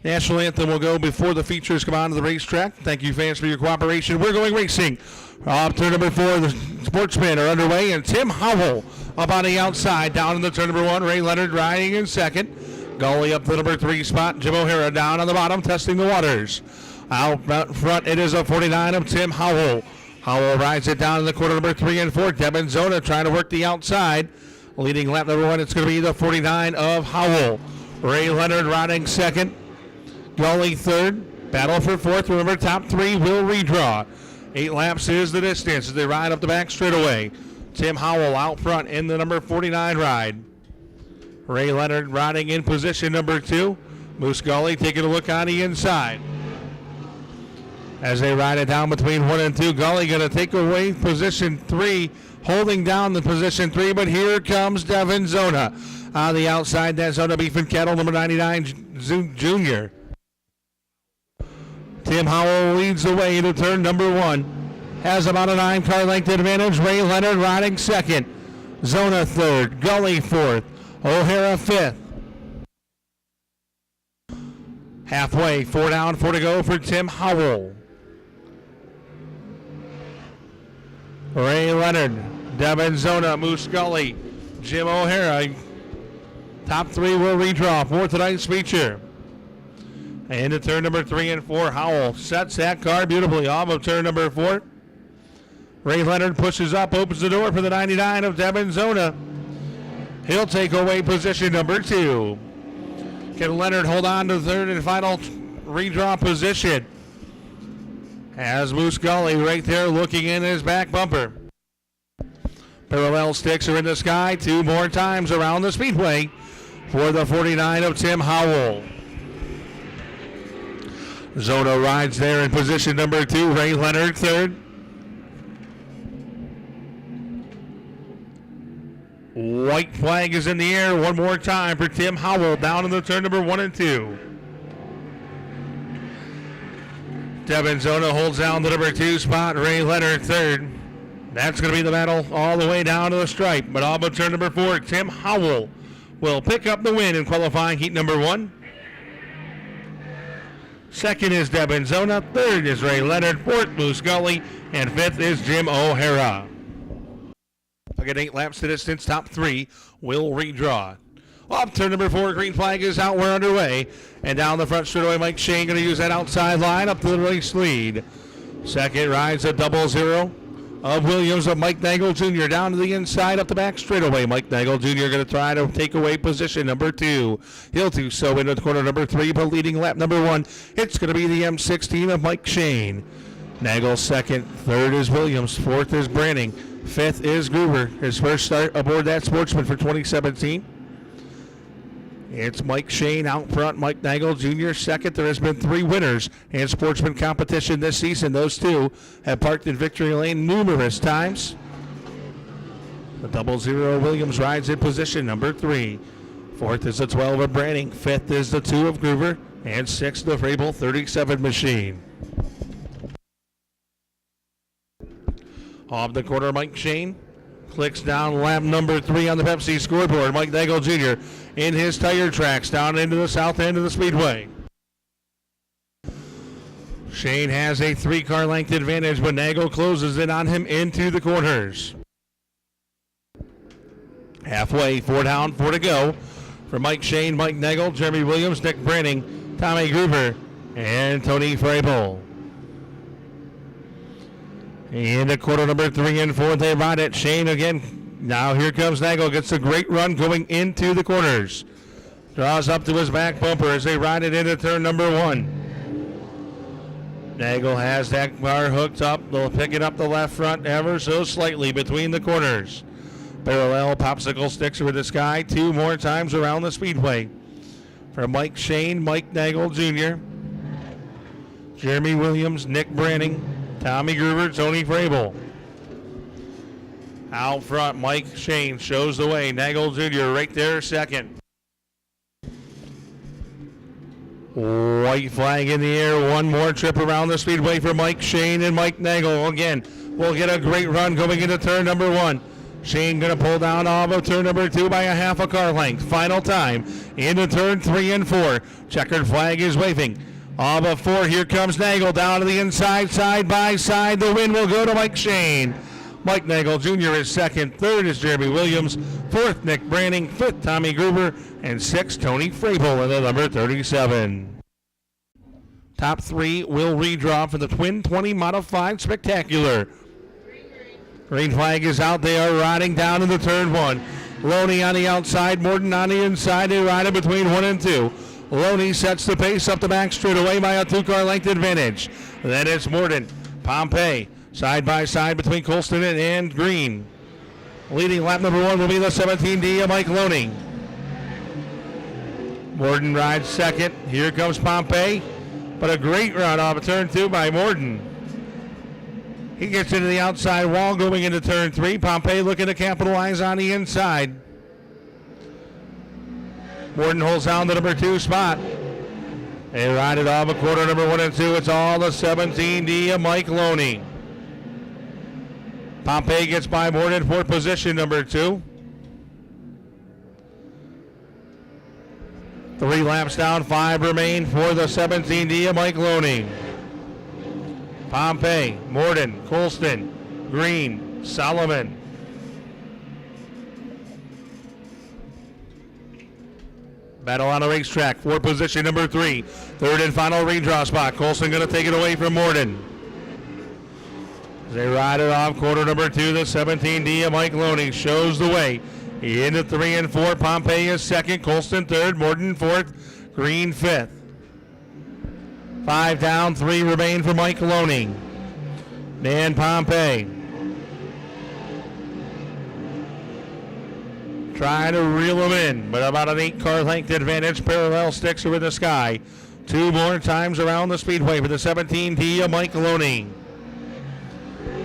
National anthem will go before the features come onto the racetrack. Thank you, fans, for your cooperation. We're going racing. Off turn number 4, the Sportsman are underway, and Tim Howell up on the outside. Down in the turn number 1, Ray Leonard riding in second. Gully up the number 3 spot. Jim O'Hara down on the bottom, testing the waters. Out front, it is a 49 of Tim Howell. Howell rides it down in the quarter number 3 and 4. Devin Zona trying to work the outside. Leading lap number 1, it's going to be the 49 of Howell. Ray Leonard riding second. Gully third. Battle for fourth. Remember, top 3 will redraw. 8 laps is the distance as they ride up the back straightaway. Tim Howell out front in the number 49 ride. Ray Leonard riding in position number 2. Moose Gully taking a look on the inside. As they ride it down between 1 and 2, Gully going to take away position 3, holding down the position 3, but here comes Devin Zona. On the outside, that's Zona Beef and Cattle, number 99, Junior. Tim Howell leads the way into turn number 1. Has about a 9-car length advantage. Ray Leonard riding second. Zona third. Gully fourth. O'Hara fifth. Halfway, 4 down, 4 to go for Tim Howell. Ray Leonard, Devin Zona, Moose Gully, Jim O'Hara. Top 3 will redraw for tonight's feature. Into turn number 3 and 4, Howell sets that car beautifully off of turn number 4. Ray Leonard pushes up, opens the door for the 99 of Devin Zona. He'll take away position number 2. Can Leonard hold on to the third and final redraw position? As Moose Gully right there looking in his back bumper. Parallel sticks are in the sky 2 more times around the speedway for the 49 of Tim Howell. Zona rides there in position number 2. Ray Leonard third. White flag is in the air one more time for Tim Howell down in the turn number 1 and 2. Devin Zona holds down the number 2 spot. Ray Leonard third. That's going to be the battle all the way down to the stripe. But all but turn number 4, Tim Howell will pick up the win in qualifying heat number 1. Second is Devin Zona. Third is Ray Leonard. Fourth, Moose Gully. And fifth is Jim O'Hara. Again, 8 laps to distance. Top 3 will redraw. Off turn number 4, green flag is out. We're underway. And down the front straightaway, Mike Shane going to use that outside line up to the race lead. Second rides a 00 of Williams of Mike Nagel Jr. down to the inside up the back straightaway. Mike Nagel Jr. going to try to take away position number 2. He'll do so into corner number 3, but leading lap number 1, it's going to be the M16 of Mike Shane. Nagel second. Third is Williams. Fourth is Branning. Fifth is Gruber. His first start aboard that Sportsman for 2017. It's Mike Shane out front. Mike Nagel Jr. second. There has been 3 winners in Sportsman competition this season. Those 2 have parked in victory lane numerous times. The 00 Williams rides in position number 3. Fourth is the 12 of Branning. Fifth is the 2 of Gruber. And sixth, the Vrabel 37 machine. Off the corner, Mike Shane clicks down lap number 3 on the Pepsi scoreboard. Mike Nagel Jr. in his tire tracks down into the south end of the speedway. Shane has a 3-car length advantage, but Nagel closes in on him into the corners. Halfway, 4 down, 4 to go for Mike Shane, Mike Nagel, Jeremy Williams, Nick Branning, Tommy Gruber, and Tony Vrabel. Into quarter number 3 and 4, they ride it. Shane again. Now here comes Nagel. Gets a great run going into the corners. Draws up to his back bumper as they ride it into turn number 1. Nagel has that car hooked up. They'll pick it up the left front ever so slightly between the corners. Parallel popsicle sticks are in the sky 2 more times around the speedway. For Mike Shane, Mike Nagel Jr., Jeremy Williams, Nick Branning, Tommy Gruber, Tony Vrabel. Out front, Mike Shane shows the way. Nagel Jr. right there second. White flag in the air. One more trip around the speedway for Mike Shane and Mike Nagel. Again, we'll get a great run going into turn number 1. Shane going to pull down off of turn number 2 by a half a car length. Final time into turn 3 and 4. Checkered flag is waving. Off of 4, here comes Nagel down to the inside, side by side. The win will go to Mike Shane. Mike Nagel Jr. is second. Third is Jeremy Williams. Fourth, Nick Branning. Fifth, Tommy Gruber. And sixth, Tony Frabel in the number 37. Top 3 will redraw for the Twin 20 Modified Spectacular. Green flag is out. They are riding down into turn 1. Loney on the outside, Morton on the inside. They ride it between 1 and 2. Loney sets the pace up the back straight away by a 2-car length advantage. Then it's Morton. Pompey side by side between Colston and Green. Leading lap number 1 will be the 17D of Mike Loney. Morton rides second. Here comes Pompey. But a great run off of turn 2 by Morton. He gets into the outside wall going into turn 3. Pompey looking to capitalize on the inside. Morton holds down the number 2 spot. They ride it off a quarter number 1 and 2. It's all the 17D of Mike Loney. Pompey gets by Morton for position number 2. 3 laps down, 5 remain for the 17D of Mike Loney. Pompey, Morton, Colston, Green, Solomon. Battle on the racetrack for position number 3. Third and final redraw spot. Colston going to take it away from Morton. As they ride it off quarter number 2, the 17D of Mike Loney shows the way. Into 3 and 4. Pompey is second. Colston third. Morton fourth. Green fifth. 5 down, 3 remain for Mike Loney. Dan Pompey trying to reel him in, but about an 8-car length advantage. Parallel sticks are in the sky. 2 more times around the speedway for the 17D of Mike Loney.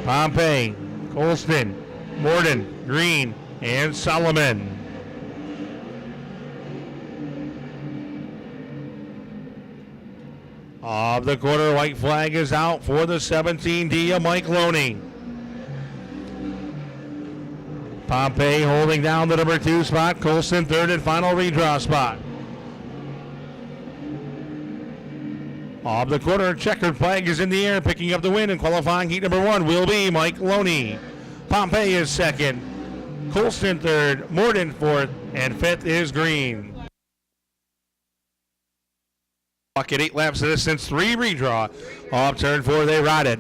Pompey, Colston, Morton, Green, and Solomon. Off the corner, white flag is out for the 17D of Mike Loney. Pompey holding down the number 2 spot. Colston third and final redraw spot. Off the corner, checkered flag is in the air. Picking up the win in qualifying heat number 1 will be Mike Loney. Pompey is second. Colston third. Morton fourth. And fifth is Green. At 8 laps of distance, 3 redraw. Off turn 4, they ride it.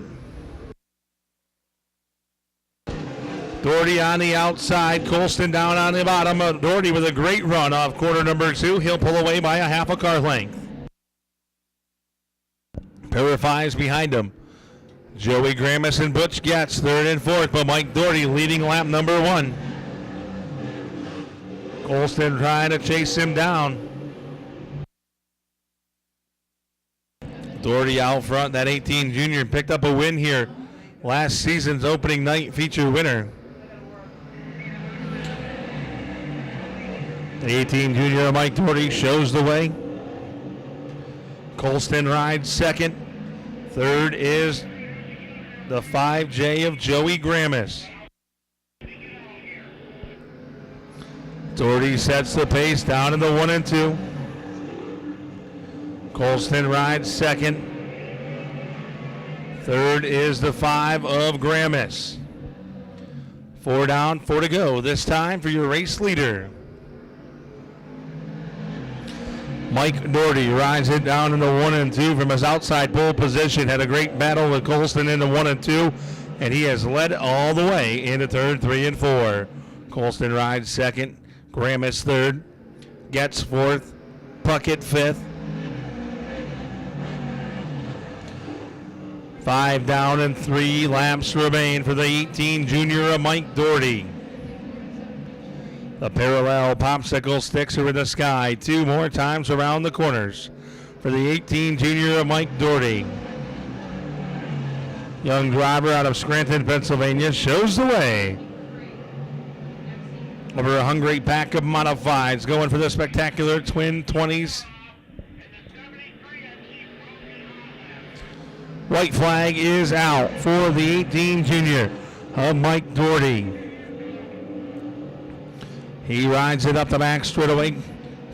Doherty on the outside, Colston down on the bottom. Doherty with a great run off quarter number 2. He'll pull away by a half a car length. Pair of 5s behind him. Joey Gramis and Butch Getz, third and fourth, but Mike Doherty leading lap number 1. Colston trying to chase him down. Doherty out front, that 18 junior picked up a win here. Last season's opening night feature winner. The 18 junior Mike Doherty shows the way. Colston rides second. Third is the 5J of Joey Gramis. Doherty sets the pace down in the 1 and 2. Colston rides second. Third is the 5 of Gramis. 4 down, 4 to go. This time for your race leader. Mike Doherty rides it down in the 1 and 2 from his outside pole position. Had a great battle with Colston in the 1 and 2, and he has led all the way into turn 3 and 4. Colston rides second. Gramis third. Getz fourth. Puckett fifth. 5 down and 3 laps remain for the 18 junior of Mike Doherty. The parallel popsicle sticks are in the sky 2 more times around the corners for the 18 junior of Mike Doherty. Young driver out of Scranton, Pennsylvania shows the way. Over a hungry pack of modifieds going for the spectacular twin 20s. White flag is out for the 18 junior of Mike Doherty. He rides it up the back straightaway.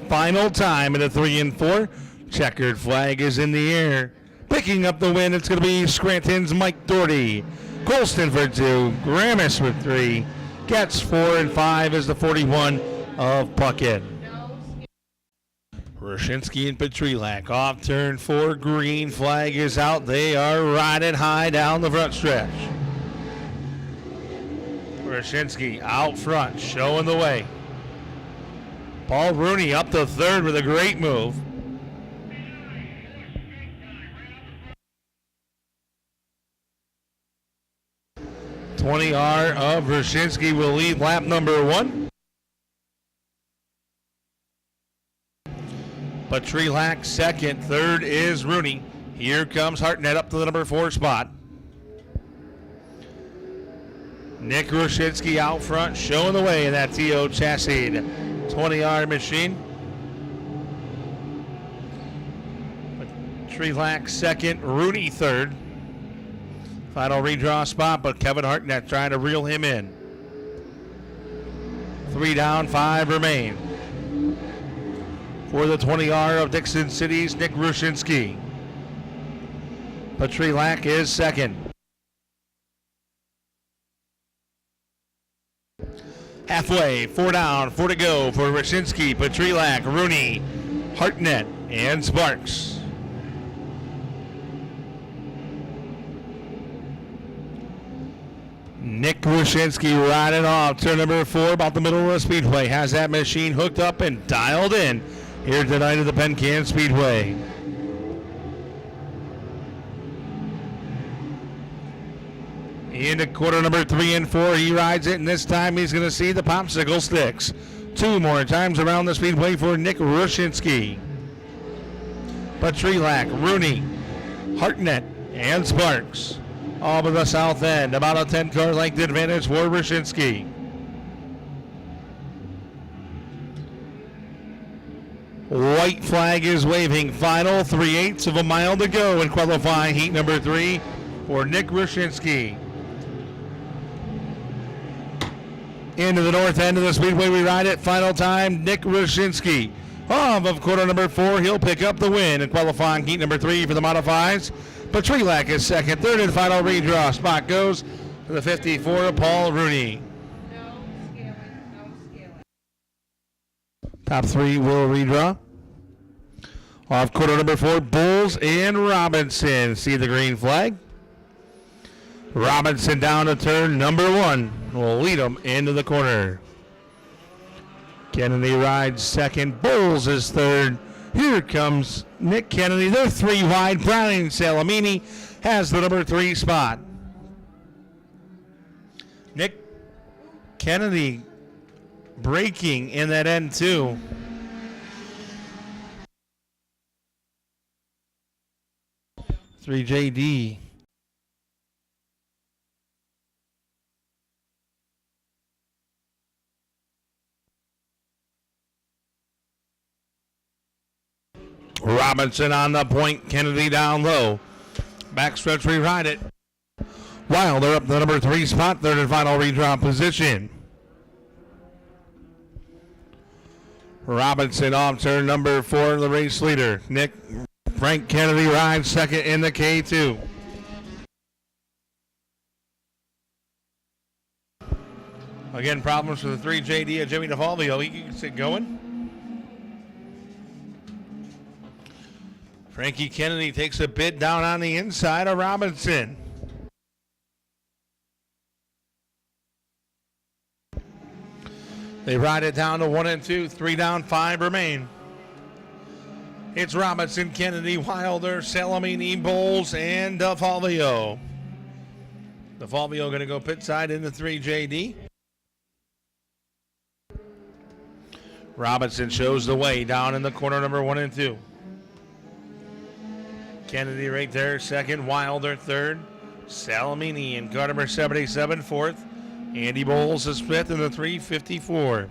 Final time in a 3 and 4. Checkered flag is in the air. Picking up the win, it's going to be Scranton's Mike Doherty. Colston for 2. Gramis for 3. Gets 4 and 5 is the 41 of Puckett. Roshinsky and Petrelak off turn 4. Green flag is out. They are riding high down the front stretch. Roshinsky out front, showing the way. Paul Rooney up to third with a great move. $20R of Roshinsky will lead lap number 1. Petrelak second, third is Rooney. Here comes Hartnett up to the number 4 spot. Nick Roshinsky out front, showing the way in that TO chassis 20R machine. Petrelak second, Rooney third. Final redraw spot, but Kevin Hartnett trying to reel him in. 3 down, 5 remain. For the 20R of Dixon City's Nick Roshinsky. Petrelak is second. Halfway, 4 down, 4 to go for Roshinsky, Petrelak, Rooney, Hartnett, and Sparks. Nick Roshinsky riding off turn number 4, about the middle of the speedway. Has that machine hooked up and dialed in here tonight at the Penn Can Speedway. Into quarter number 3 and 4, he rides it, and this time he's going to see the popsicle sticks. 2 more times around the speedway for Nick Roshinsky. Petrelak, Rooney, Hartnett, and Sparks. All to the south end, about a 10-car length advantage for Roshinsky. White flag is waving. Final 3/8 of a mile to go in qualifying heat number 3 for Nick Roshinsky. Into the north end of the speedway, we ride it. Final time, Nick Roshinsky. Of quarter number 4, he'll pick up the win in qualifying heat number 3 for the modifieds. Petrelak is second, third, and final redraw spot goes to the 54 of Paul Rooney. No scaling. Top 3 will redraw. Off quarter number 4, Bulls and Robinson. See the green flag. Robinson down to turn number 1. Will lead him into the corner. Kennedy rides second. Bulls is third. Here comes Nick Kennedy. They're 3 wide. Browning Salamini has the number 3 spot. Nick Kennedy braking in that end too. JD. Robinson on the point, Kennedy down low. Backstretch, ride it. Wilder up the number 3 spot, third and final redraw position. Robinson off turn number 4, the race leader. Frank Kennedy rides second in the K2. Again, problems for the 3JD of Jimmy DeFalvio. He gets it going. Frankie Kennedy takes a bid down on the inside of Robinson. They ride it down to 1 and 2, 3 down, 5 remain. It's Robinson, Kennedy, Wilder, Salamini, Bowles, and DeFalvio. DeFalvio going to go pit side into 3JD. Robinson shows the way down in the corner number 1 and 2. Kennedy right there, second. Wilder, third. Salamini in car number 77, fourth. Andy Bowles is fifth in the 354.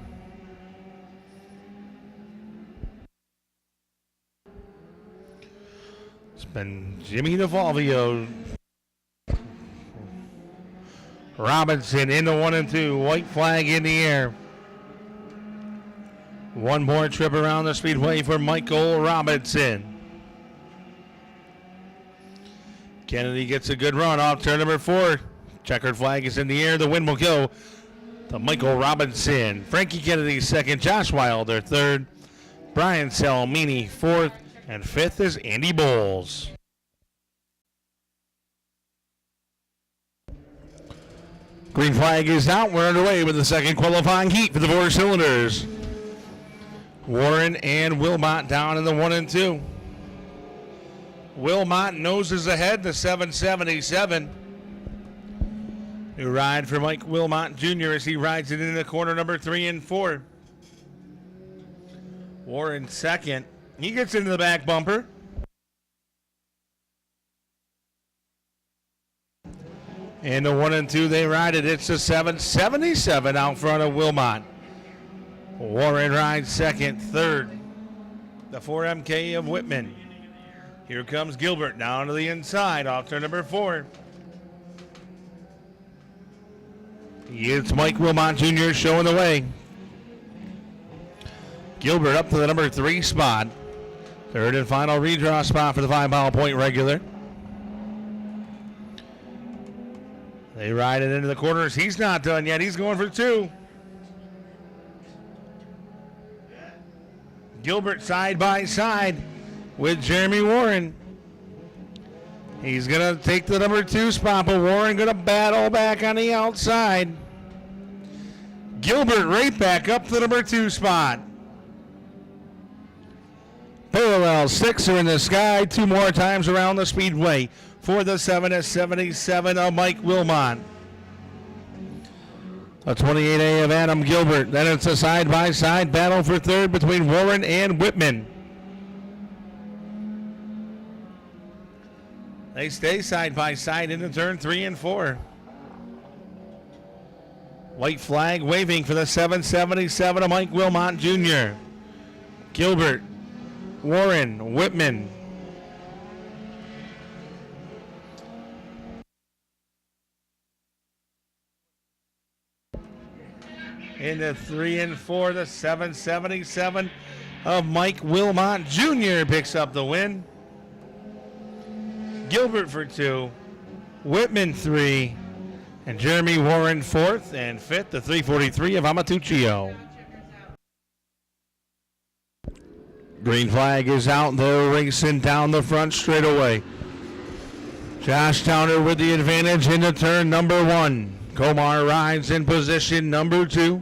It's been Jimmy DeFalvio. Robinson into 1 and 2. White flag in the air. One more trip around the speedway for Michael Robinson. Kennedy gets a good run off turn number 4. Checkered flag is in the air. The win will go to Michael Robinson. Frankie Kennedy second. Josh Wilder third. Brian Salmini fourth. And fifth is Andy Bowles. Green flag is out. We're underway with the second qualifying heat for the 4 cylinders. Warren and Wilmot down in the 1 and 2. Wilmot noses ahead, the 777. New ride for Mike Wilmot Jr. as he rides it into corner number 3 and 4. Warren second. He gets into the back bumper. In the 1 and 2, they ride it. It's the 777 out front of Wilmot. Warren rides second, third. The 4MK of Whitman. Here comes Gilbert down to the inside off turn number 4. It's Mike Wilmot Jr. showing the way. Gilbert up to the number 3 spot. Third and final redraw spot for the 5-mile point regular. They ride it into the corners. He's not done yet. He's going for 2. Gilbert side by side with Jeremy Warren. He's going to take the number 2 spot, but Warren going to battle back on the outside. Gilbert right back up to the number 2 spot. Parallel 6 are in the sky. 2 more times around the speedway for the 777 of Mike Wilmot. A 28A of Adam Gilbert. Then it's a side-by-side battle for third between Warren and Whitman. They stay side-by-side into turn 3 and 4. White flag waving for the 777 of Mike Wilmot Jr. Gilbert, Warren, Whitman. Into 3 and 4, the 777 of Mike Wilmot Jr. picks up the win. Gilbert for 2, Whitman 3, and Jeremy Warren 4th and 5th, the 343 of Amatuccio. Green flag is out. They're racing down the front straightaway. Josh Towner with the advantage into turn number 1. Komar rides in position number 2.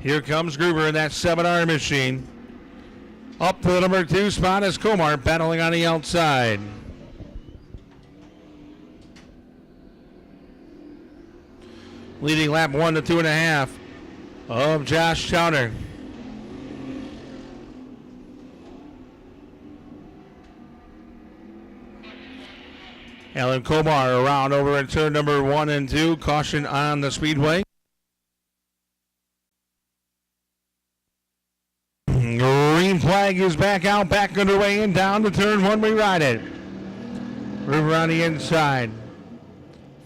Here comes Gruber in that 7R machine. Up to the number 2 spot is Komar battling on the outside. Leading lap 1 to 2.5 of Josh Towner. Alan Komar around over in turn number 1 and 2. Caution on the speedway. Green flag is back out, back underway, and down to turn 1 we ride it. River on the inside.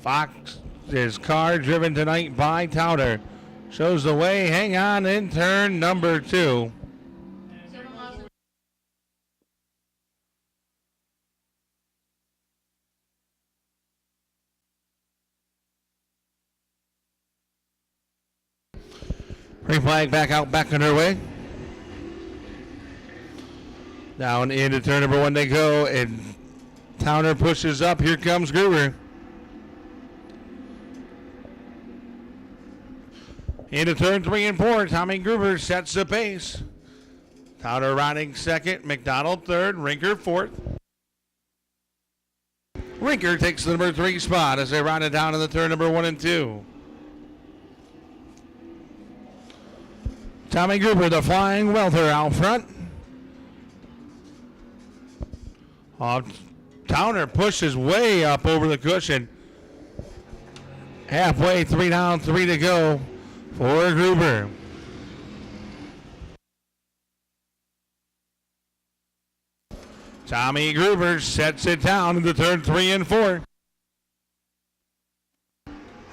Fox's car driven tonight by Towner. Shows the way, hang on in turn number 2. Green flag back out, back underway. Down into turn number 1 they go, and Towner pushes up. Here comes Gruber. Into turn 3 and 4, Tommy Gruber sets the pace. Towner riding second, McDonald third, Rinker 4th. Rinker takes the number 3 spot as they ride it down in the turn number 1 and 2. Tommy Gruber, the flying welter out front. Towner pushes way up over the cushion. Halfway, 3 down, 3 to go for Gruber. Tommy Gruber sets it down into turn 3 and 4.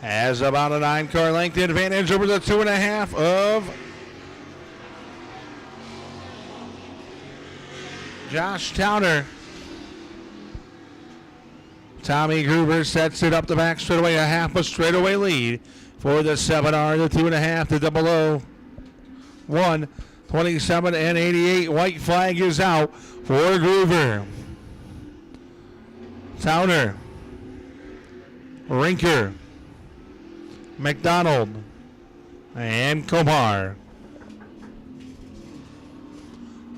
Has about a 9-car length advantage over the 2.5 of Josh Towner. Tommy Gruber sets it up the back straightaway, a half a straightaway lead for the 7R, the 2.5, the 00. 1:27 and 88. White flag is out for Gruber. Towner. Rinker. McDonald. And Komar.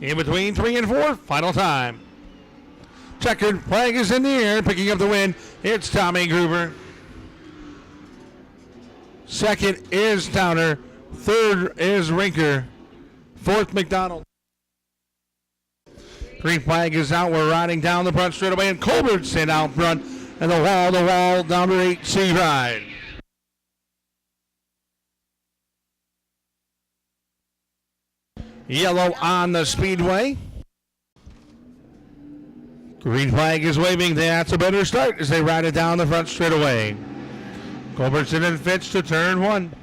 In between 3 and 4, final time. Checkered flag is in the air, picking up the win. It's Tommy Gruber. Second is Towner. Third is Rinker. Fourth, McDonald. Green flag is out. We're riding down the front straightaway, and Culbertson out front. And the wall down to 8C ride. Yellow on the speedway. Green flag is waving. That's a better start as they ride it down the front straightaway. Culbertson and Fitch to turn 1.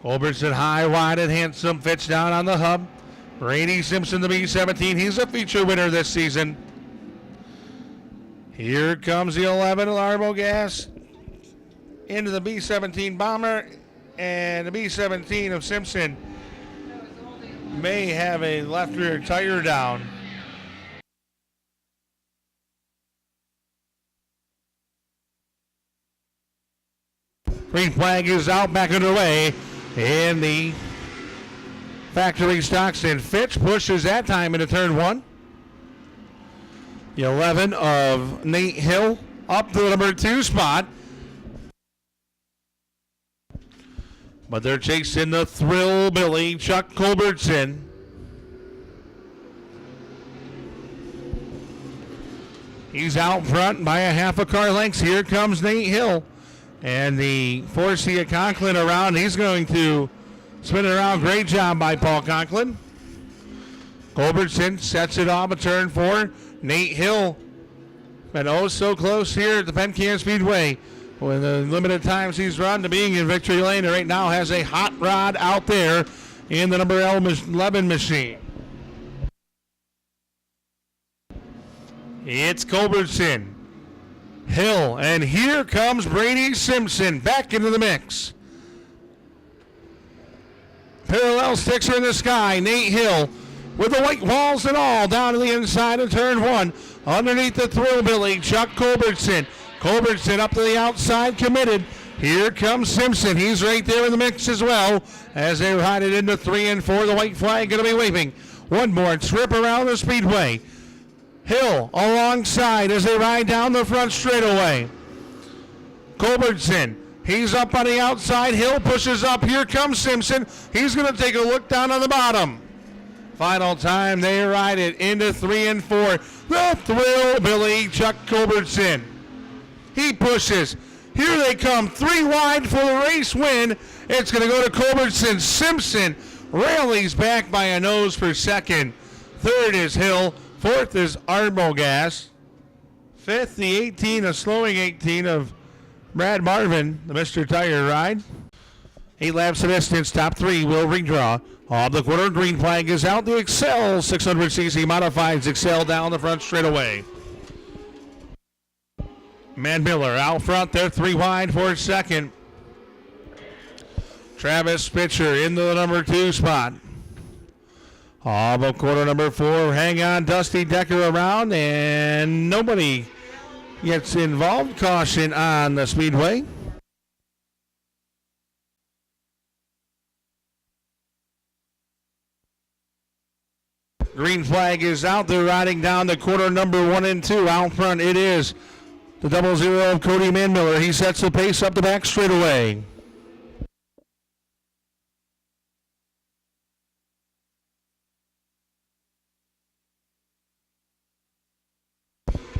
Culbertson high, wide, and handsome. Fitch down on the hub. Brady Simpson, the B-17. He's a feature winner this season. Here comes the 11 Larbo Gas into the B-17 Bomber, and the B-17 of Simpson may have a left rear tire down. Green flag is out, back underway in the factory stocks, and Fitch pushes that time into turn 1. The 11 of Nate Hill up to the number 2 spot. But they're chasing the Thrill Billy, Chuck Culbertson. He's out front by a half a car length. Here comes Nate Hill. And the Forcia Conklin around. He's going to spin it around. Great job by Paul Conklin. Culbertson sets it off a turn 4. Nate Hill been oh so close here at the Penn Can Speedway. With the limited times he's run to being in victory lane, and right now has a hot rod out there in the number 11 machine. It's Culbertson, Hill, and here comes Brady Simpson back into the mix. Parallel sticks are in the sky. Nate Hill with the white walls and all down to the inside of turn 1. Underneath the Thrill Billy, Chuck Culbertson. Culbertson up to the outside, committed. Here comes Simpson. He's right there in the mix as well as they ride it into 3 and 4. The white flag going to be waving. One more trip around the speedway. Hill alongside as they ride down the front straightaway. Culbertson, he's up on the outside. Hill pushes up. Here comes Simpson. He's going to take a look down on the bottom. Final time, they ride it into 3 and 4. The Thrill Billy, Chuck Culbertson. He pushes. Here they come, 3 wide for the race win. It's going to go to Culbertson. Simpson rallies back by a nose for second. Third is Hill. Fourth is Arbogast. Fifth, the 18, a slowing 18 of Brad Marvin, the Mr. Tire ride. 8 laps of distance, top 3 will redraw. On the quarter, green flag is out. The Excel 600cc modifieds Excel down the front straightaway. Man Miller out front there, 3 wide for second. Travis Pitcher into the number 2 spot. Off of quarter number 4, hang on, Dusty Decker around, and nobody gets involved. Caution on the speedway. Green flag is out. They're riding down to quarter number 1 and 2. Out front it is the 00 of Cody Manmiller. He sets the pace up the back straightaway.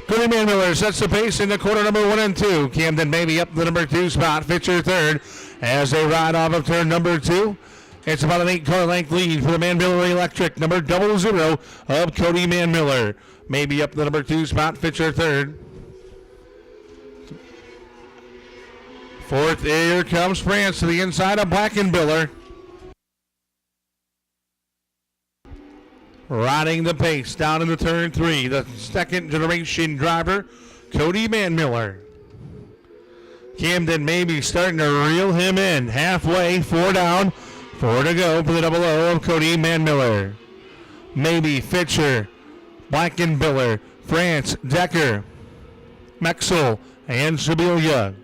Cody Manmiller sets the pace into quarter number 1 and 2. Camden Baby up the number 2 spot. Fisher third as they ride off of turn number 2. It's about an 8-car length lead for the Manmiller Electric, number 00 of Cody Manmiller. Maybe up the number 2 spot. Fisher third. Fourth, here comes France to the inside of Blackenbiller. Riding the pace down into turn 3, the second generation driver, Cody Manmiller. Camden maybe starting to reel him in. Halfway, 4 down, 4 to go for the double O of Cody Manmiller. Maybe, Fischer, Blankenbiller, France, Decker, Mexel, and Sibilia.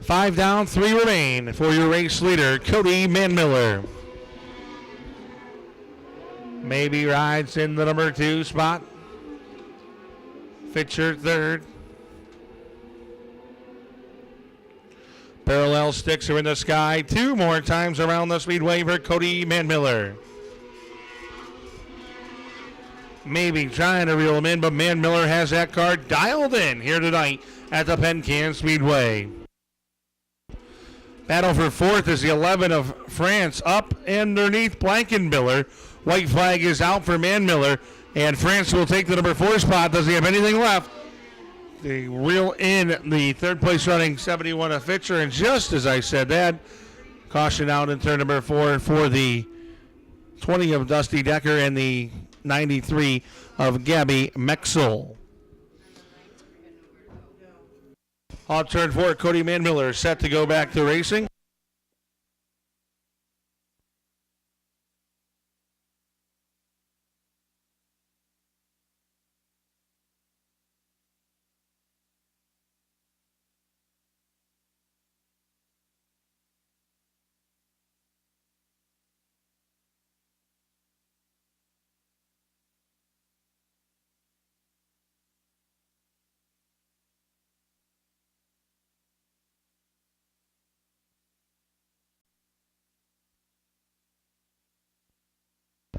5 down, 3 remain for your race leader, Cody Manmiller. Maybe rides in the number 2 spot. Fischer third. Parallel sticks are in the sky 2 more times around the speedway for Cody Manmiller. Maybe trying to reel him in, but Manmiller has that car dialed in here tonight at the Penn Can Speedway. Battle for 4th is the 11 of France up underneath Blankenbiller. White flag is out for Manmiller, and France will take the number 4 spot. Does he have anything left? They reel in the third place running 71 of Fischer, and just as I said that, caution out in turn number 4 for the 20 of Dusty Decker and the 93 of Gabby Mexel. Off turn 4, Cody Manmiller set to go back to racing.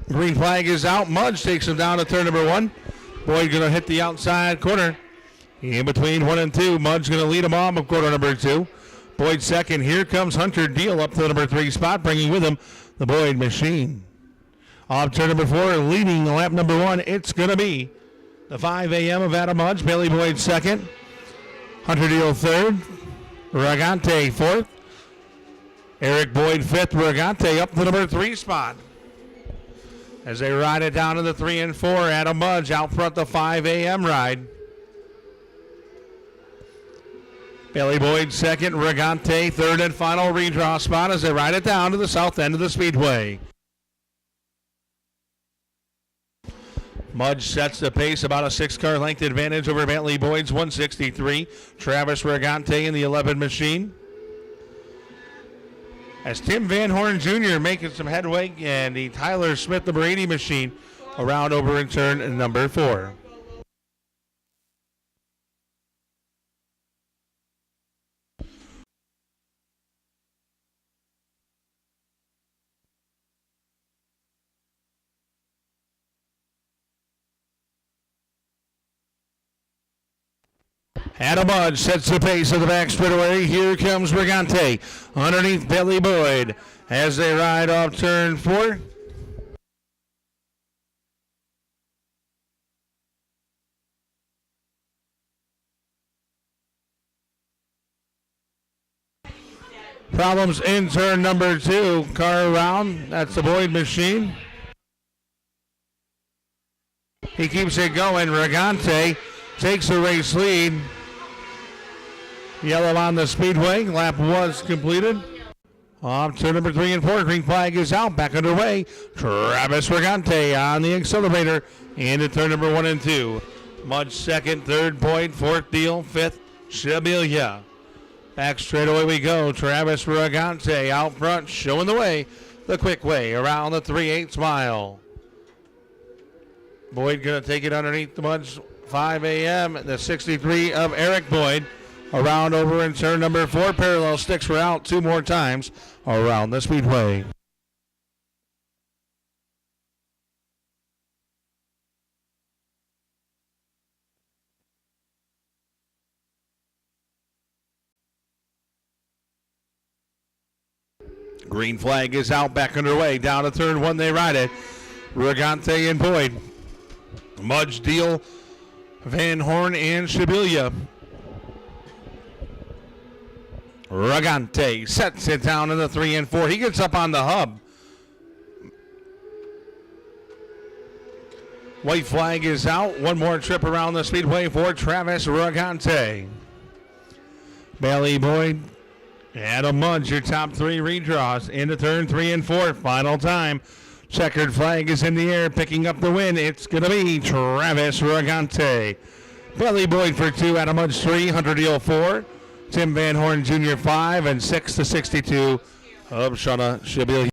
Green flag is out. Mudge takes him down to turn number 1. Boyd going to hit the outside corner. In between 1 and 2. Mudge going to lead him off of quarter number 2. Boyd second. Here comes Hunter Deal up to the number 3 spot, bringing with him the Boyd machine. Off turn number 4, leading lap number 1. It's going to be the 5 a.m. of Adam Mudge. Bailey Boyd second. Hunter Deal third. Ragante fourth. Eric Boyd fifth. Ragante up to the number 3 spot. As they ride it down to the 3 and 4, Adam Mudge out front the 5 a.m. ride. Bailey Boyd second, Regante third and final redraw spot as they ride it down to the south end of the speedway. Mudge sets the pace, about a 6-car length advantage over Bailey Boyd's 163. Travis Regante in the 11 machine. As Tim Van Horn Jr. making some headway, and the Tyler Smith, the Brady machine, around over in turn number 4. Adam Mudge sets the pace of the back straightaway. Here comes Regante underneath Bailey Boyd as they ride off turn 4. Problems in turn number 2. Car around. That's the Boyd machine. He keeps it going. Regante takes the race lead. Yellow on the speedway. Lap was completed. Off turn number 3 and 4. Green flag is out. Back underway. Travis Regante on the accelerator into turn number 1 and 2. Mudge second, third Boyd, fourth Deal, fifth Shabilia. Back straight away we go. Travis Regante out front, showing the way. The quick way around the 3/8 mile. Boyd going to take it underneath the Mudge 5 a.m. The 63 of Eric Boyd. Around over in turn number 4. Parallel sticks were out 2 more times around the speedway. Green flag is out, back underway. Down to turn 1 they ride it. Regante and Boyd. Mudge, Deal, Van Horn, and Shabilia. Regante sets it down in the 3 and 4. He gets up on the hub. White flag is out. One more trip around the speedway for Travis Ragante. Bailey Boyd, Adam Mudge, your top three redraws into turn 3 and 4. Final time. Checkered flag is in the air, picking up the win. It's going to be Travis Ragante. Bailey Boyd for 2, Adam Mudge 3, Hunter Deal 4, Tim Van Horn Jr. 5, and 6 to 62 of Shauna Shabil.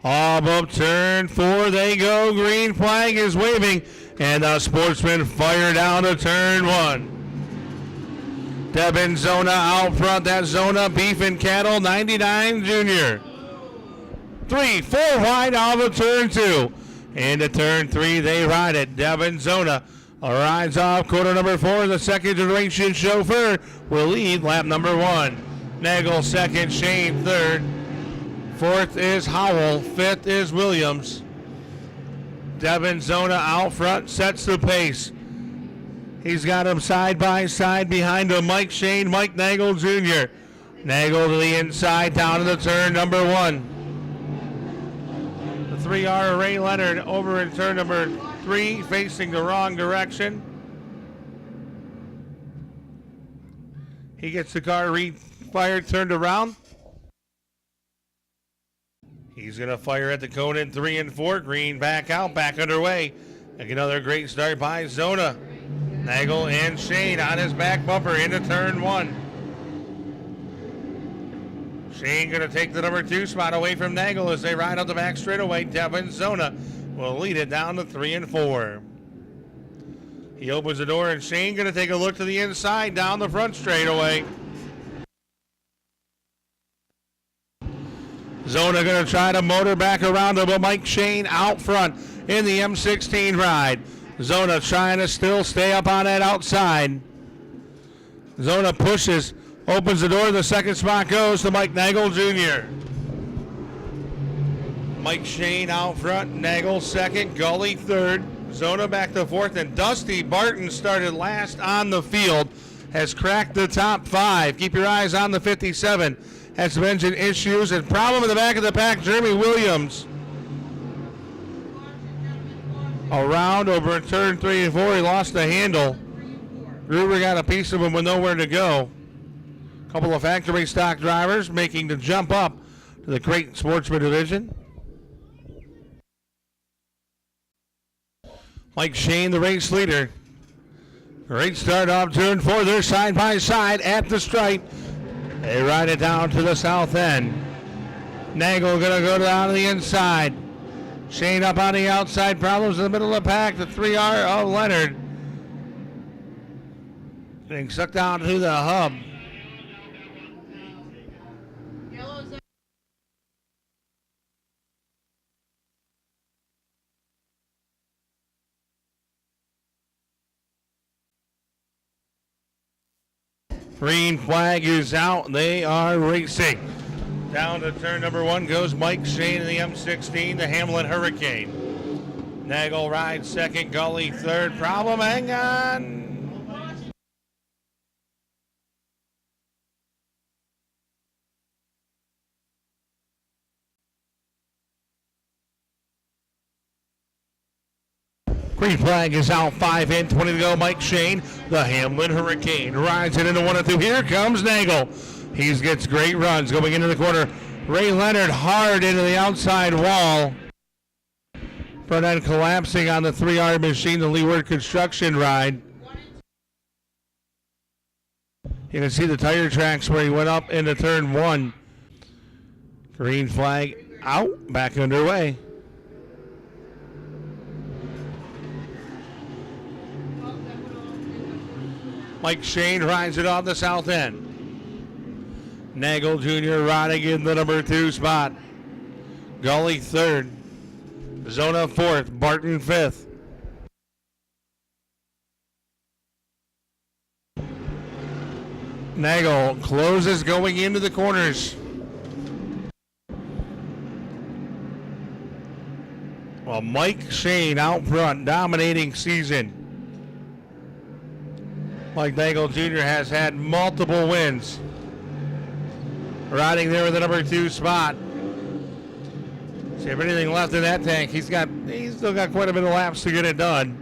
All up turn 4 they go. Green flag is waving, and the Sportsman fire down to turn 1. Devin Zona out front. That Zona Beef and Cattle 99 Jr. 3, 4 wide out of turn 2. Into turn 3 they ride it. Devin Zona rides off quarter number 4. The second generation chauffeur will lead lap number 1. Nagel second, Shane third. Fourth is Howell. Fifth is Williams. Devin Zona out front sets the pace. He's got him side by side behind him. Mike Shane, Mike Nagel Jr. Nagel to the inside down to the turn number 1. The 3R Ray Leonard over in turn number 3, facing the wrong direction. He gets the car fired, turned around. He's going to fire at the cone in 3 and 4. Green back out, back underway. Like another great start by Zona. Nagel and Shane on his back bumper into turn 1. Shane going to take the number 2 spot away from Nagel as they ride up the back straightaway. Devin Zona will lead it down to 3 and 4. He opens the door, and Shane going to take a look to the inside down the front straightaway. Zona going to try to motor back around him, but Mike Shane out front in the M16 ride. Zona trying to still stay up on that outside. Zona pushes, opens the door. The second spot goes to Mike Nagel Jr. Mike Shane out front, Nagel second, Gully third. Zona back to 4th, and Dusty Barton started last on the field, has cracked the top 5. Keep your eyes on the 57. Had some engine issues and problem in the back of the pack. Jeremy Williams around over in turn 3 and 4. He lost the handle. Gruber got a piece of him with nowhere to go. A couple of factory stock drivers making the jump up to the Crate Sportsman division. Mike Shane, the race leader. Great start off turn 4. They're side by side at the stripe. They ride it down to the south end. Nagel going to go down to the inside. Shane up on the outside. Problems in the middle of the pack. The 3R of Leonard getting sucked down to the hub. Green flag is out. They are racing. Down to turn number 1 goes Mike Shane in the M16, the Hamlin Hurricane. Nagel rides second, Gully third. Problem, hang on. Green flag is out, 5 in, 20 to go. Mike Shane, the Hamlin Hurricane, rides it into 1 and 2. Here comes Nagel. He gets great runs going into the corner. Ray Leonard hard into the outside wall. Front end collapsing on the 3R machine, the Leeward Construction ride. You can see the tire tracks where he went up into turn 1. Green flag out, back underway. Mike Shane rides it on the south end. Nagel Jr. riding in the number 2 spot. Gully third. Zona 4th. Barton 5th. Nagel closes going into the corners. Well, Mike Shane out front, dominating season. Mike Nagel Jr. has had multiple wins. Riding there in the number 2 spot. See if anything left in that tank. He's still got quite a bit of laps to get it done.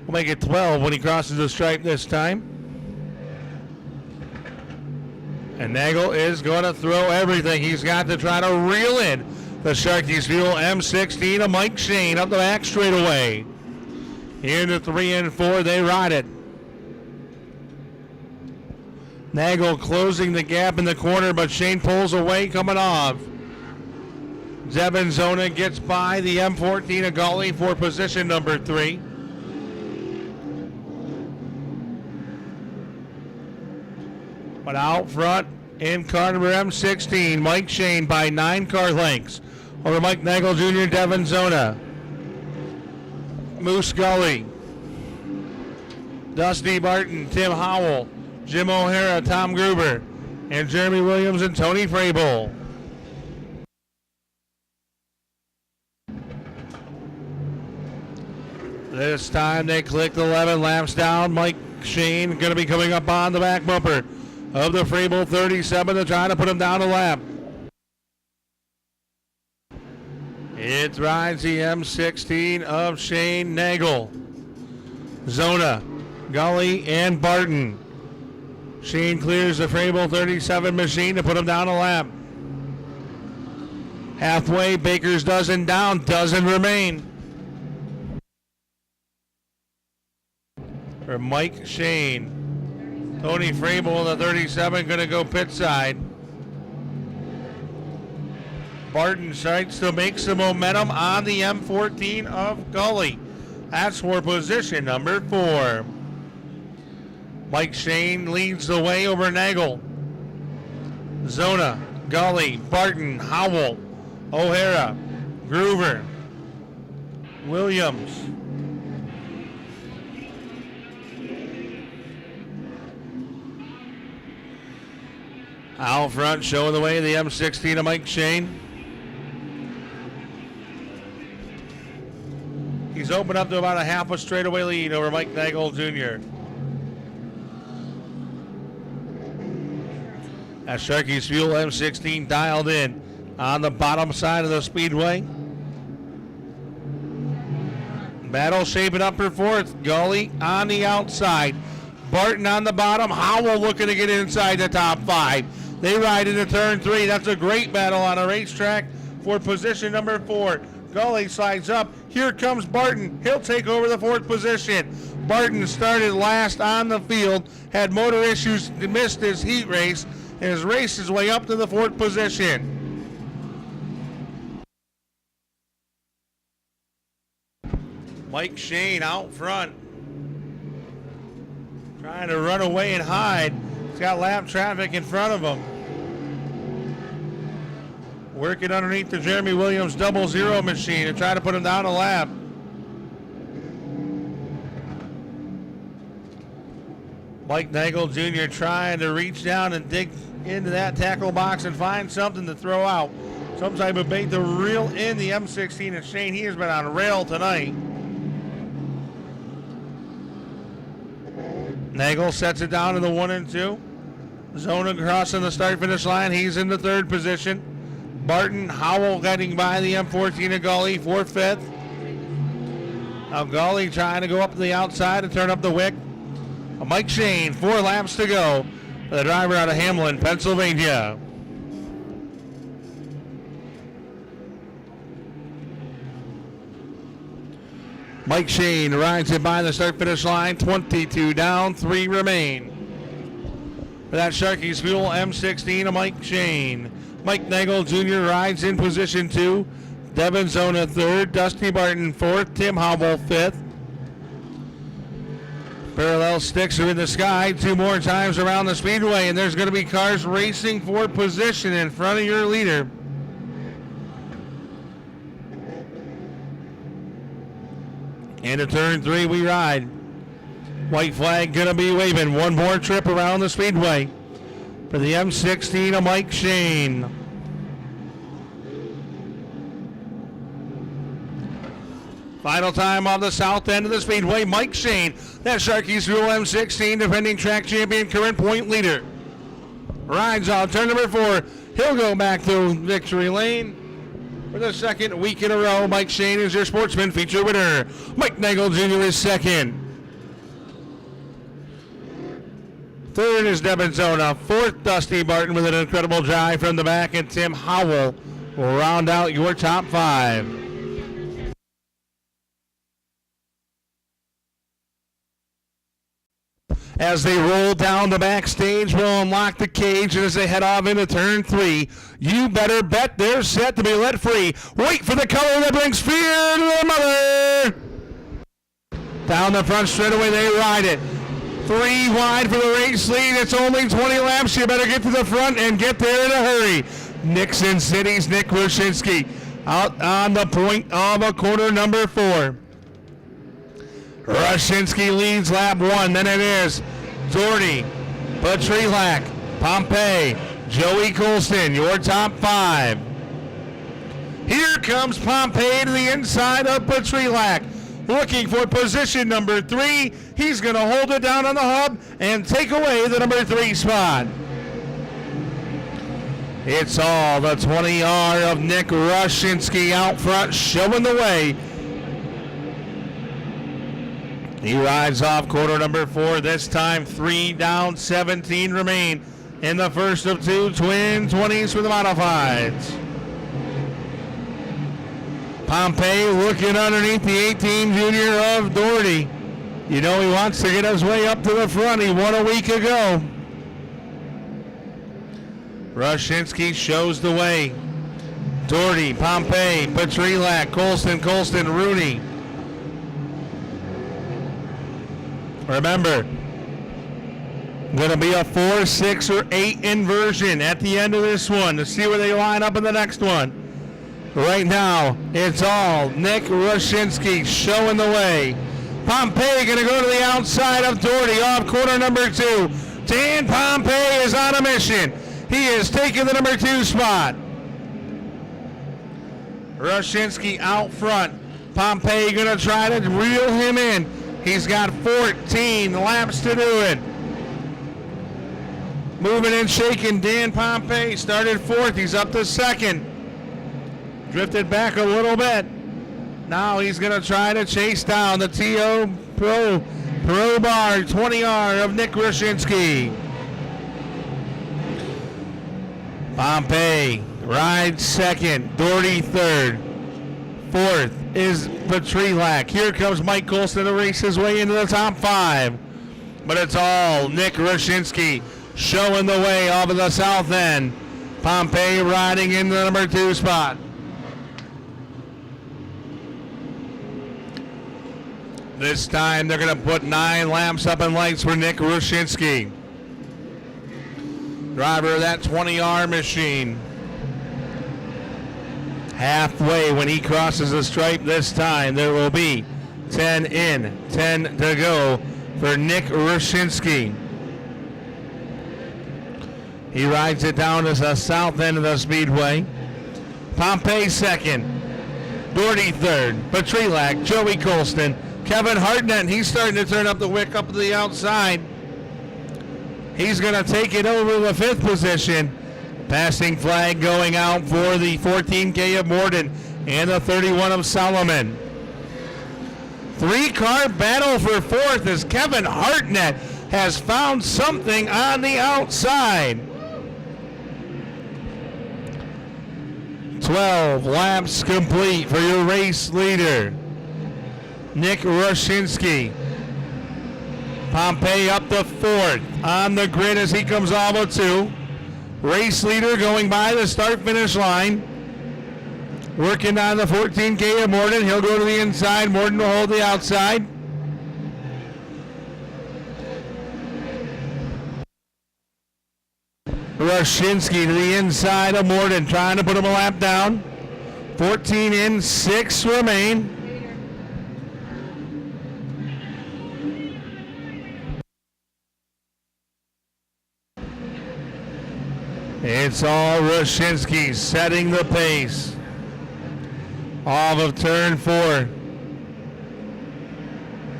We'll make it 12 when he crosses the stripe this time. And Nagel is going to throw everything he's got to try to reel in the Sharky's Fuel M16 of Mike Shane up the back straightaway. Into 3 and 4, they ride it. Nagel closing the gap in the corner, but Shane pulls away coming off. Devin Zona gets by the M14 of Gully for position number 3. But out front in car number M16, Mike Shane by 9 car lengths over Mike Nagel Jr., Devin Zona. Moose Gully, Dusty Barton, Tim Howell, Jim O'Hara, Tom Gruber, and Jeremy Williams and Tony Frabel. This time they clicked 11 laps down. Mike Shane going to be coming up on the back bumper of the Frabel 37 to try to put him down a lap. It rides the M16 of Shane Nagel, Zona, Gully, and Barton. Shane clears the Frabel 37 machine to put him down a lap. Halfway, Baker's dozen down, dozen remain. For Mike Shane. Tony Frabel in the 37 going to go pit side. Barton starts to make some momentum on the M14 of Gully. That's for position number 4. Mike Shane leads the way over Nagel. Zona, Gully, Barton, Howell, O'Hara, Groover, Williams. Out front, showing the way, the M16 of Mike Shane. He's opened up to about a half a straightaway lead over Mike Nagel Jr. As Sharky's Fuel M16 dialed in on the bottom side of the speedway. Battle shaping up for 4th. Gully on the outside. Barton on the bottom. Howell looking to get inside the top 5. They ride into turn 3. That's a great battle on a racetrack for position number 4. Gully slides up. Here comes Barton. He'll take over the 4th position. Barton started last on the field, had motor issues, missed his heat race, and has raced his way up to the 4th position. Mike Shane out front, trying to run away and hide. He's got lap traffic in front of him. Working underneath the Jeremy Williams 00 machine to try to put him down a lap. Mike Nagel Jr. trying to reach down and dig into that tackle box and find something to throw out. Some type of bait to reel in the M16 of Shane. He has been on rail tonight. Nagel sets it down to the 1 and 2. Zona crossing the start-finish line. He's in the 3rd position. Barton, Howell getting by the M14 of Gully for 5th. Now Gully trying to go up to the outside and turn up the wick. Mike Shane, 4 laps to go for the driver out of Hamlin, Pennsylvania. Mike Shane rides it by the start-finish line. 22 down, 3 remain. For that Sharky's Fuel M16 of Mike Shane. Mike Nagel Jr. rides in position 2. Devin Zona 3rd. Dusty Barton 4th. Tim Howell 5th. Parallel sticks are in the sky 2 more times around the speedway, and there's going to be cars racing for position in front of your leader. Into turn 3 we ride. White flag going to be waving. 1 more trip around the speedway for the M16 of Mike Shane. Final time on the south end of the speedway. Mike Shane, that Sharky's Fuel M16, defending track champion, current point leader. Rides on turn number 4. He'll go back to victory lane. For the second week in a row, Mike Shane is your Sportsman feature winner. Mike Nagel Jr. is second. Third is Devin Zona. Fourth, Dusty Barton with an incredible drive from the back, and Tim Howell will round out your top five. As they roll down the backstage, will unlock the cage, and as they head off into turn 3, you better bet they're set to be let free. Wait for the color that brings fear to the mother. Down the front straightaway, they ride it. 3 wide for the race lead. It's only 20 laps. You better get to the front and get there in a hurry. Nixon City's Nick Rushinsky out on the point of a quarter number 4. Rushinsky leads lap 1. Then it is Doherty, Petrelak, Pompey, Joey Colston, your top 5. Here comes Pompey to the inside of Petrelak, looking for position number 3. He's going to hold it down on the hub and take away the number 3 spot. It's all the 20R of Nick Rushinsky out front, showing the way. He rides off quarter number 4. This time 3 down, 17 remain in the first of 2 twin 20s for the modifieds. Pompey looking underneath the 18 junior of Doherty. You know he wants to get his way up to the front. He won a week ago. Rushinsky shows the way. Doherty, Pompey, Petrelak, Colston, Rooney. Remember, going to be a 4, 6, or 8 inversion at the end of this one to see where they line up in the next one. Right now, it's all Nick Rushinsky showing the way. Pompey going to go to the outside of Doherty off quarter number 2. Dan Pompey is on a mission. He is taking the number 2 spot. Rushinsky out front. Pompey going to try to reel him in. He's got 14 laps to do it. Moving and shaking, Dan Pompey started 4th. He's up to 2nd. Drifted back a little bit. Now he's going to try to chase down the TO Pro Bar 20R of Nick Rushinsky. Pompey rides 2nd. Doherty 3rd. 4th is Petrelak. Here comes Mike Colston to race his way into the top 5. But it's all Nick Rushinsky showing the way off of the south end. Pompey riding in the number 2 spot. This time they're going to put 9 laps up in lights for Nick Rushinsky. Driver of that 20R machine. Halfway when he crosses the stripe this time, there will be 10 in, 10 to go for Nick Rushinsky. He rides it down to the south end of the speedway. Pompey 2nd. Doherty 3rd. Petrelak, Joey Colston, Kevin Hartnett. He's starting to turn up the wick up to the outside. He's going to take it over the 5th position. Passing flag going out for the 14K of Morden and the 31 of Solomon. 3-car battle for 4th as Kevin Hartnett has found something on the outside. 12 laps complete for your race leader, Nick Rushinsky. Pompey up to 4th on the grid as he comes off of 2. Race leader going by the start-finish line. Working on the 14K of Morden. He'll go to the inside. Morden will hold the outside. Rushinsky to the inside of Morden, trying to put him a lap down. 14 in, 6 remain. It's all Rushinsky setting the pace. Off of turn 4.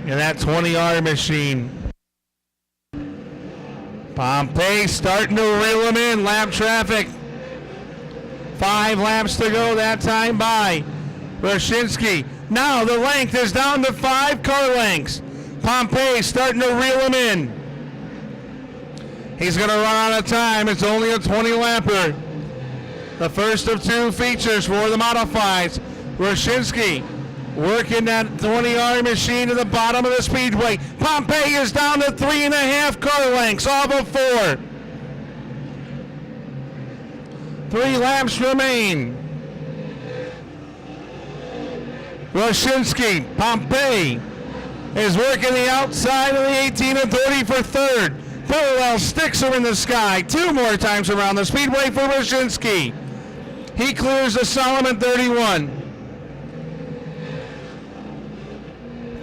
And that 20R machine. Pompey starting to reel him in. Lap traffic. 5 laps to go that time by Roshinsky. Now the length is down to 5 car lengths. Pompey starting to reel him in. He's going to run out of time. It's only a 20-lapper. The first of 2 features for the modifieds. Roshinsky working that 20R machine to the bottom of the speedway. Pompey is down to 3.5 car lengths off of 4. 3 laps remain. Roshinsky, Pompey is working the outside of the 18 and 30 for 3rd. Parallel sticks are in the sky 2 more times around the speedway for Roshinsky. He clears the Solomon 31.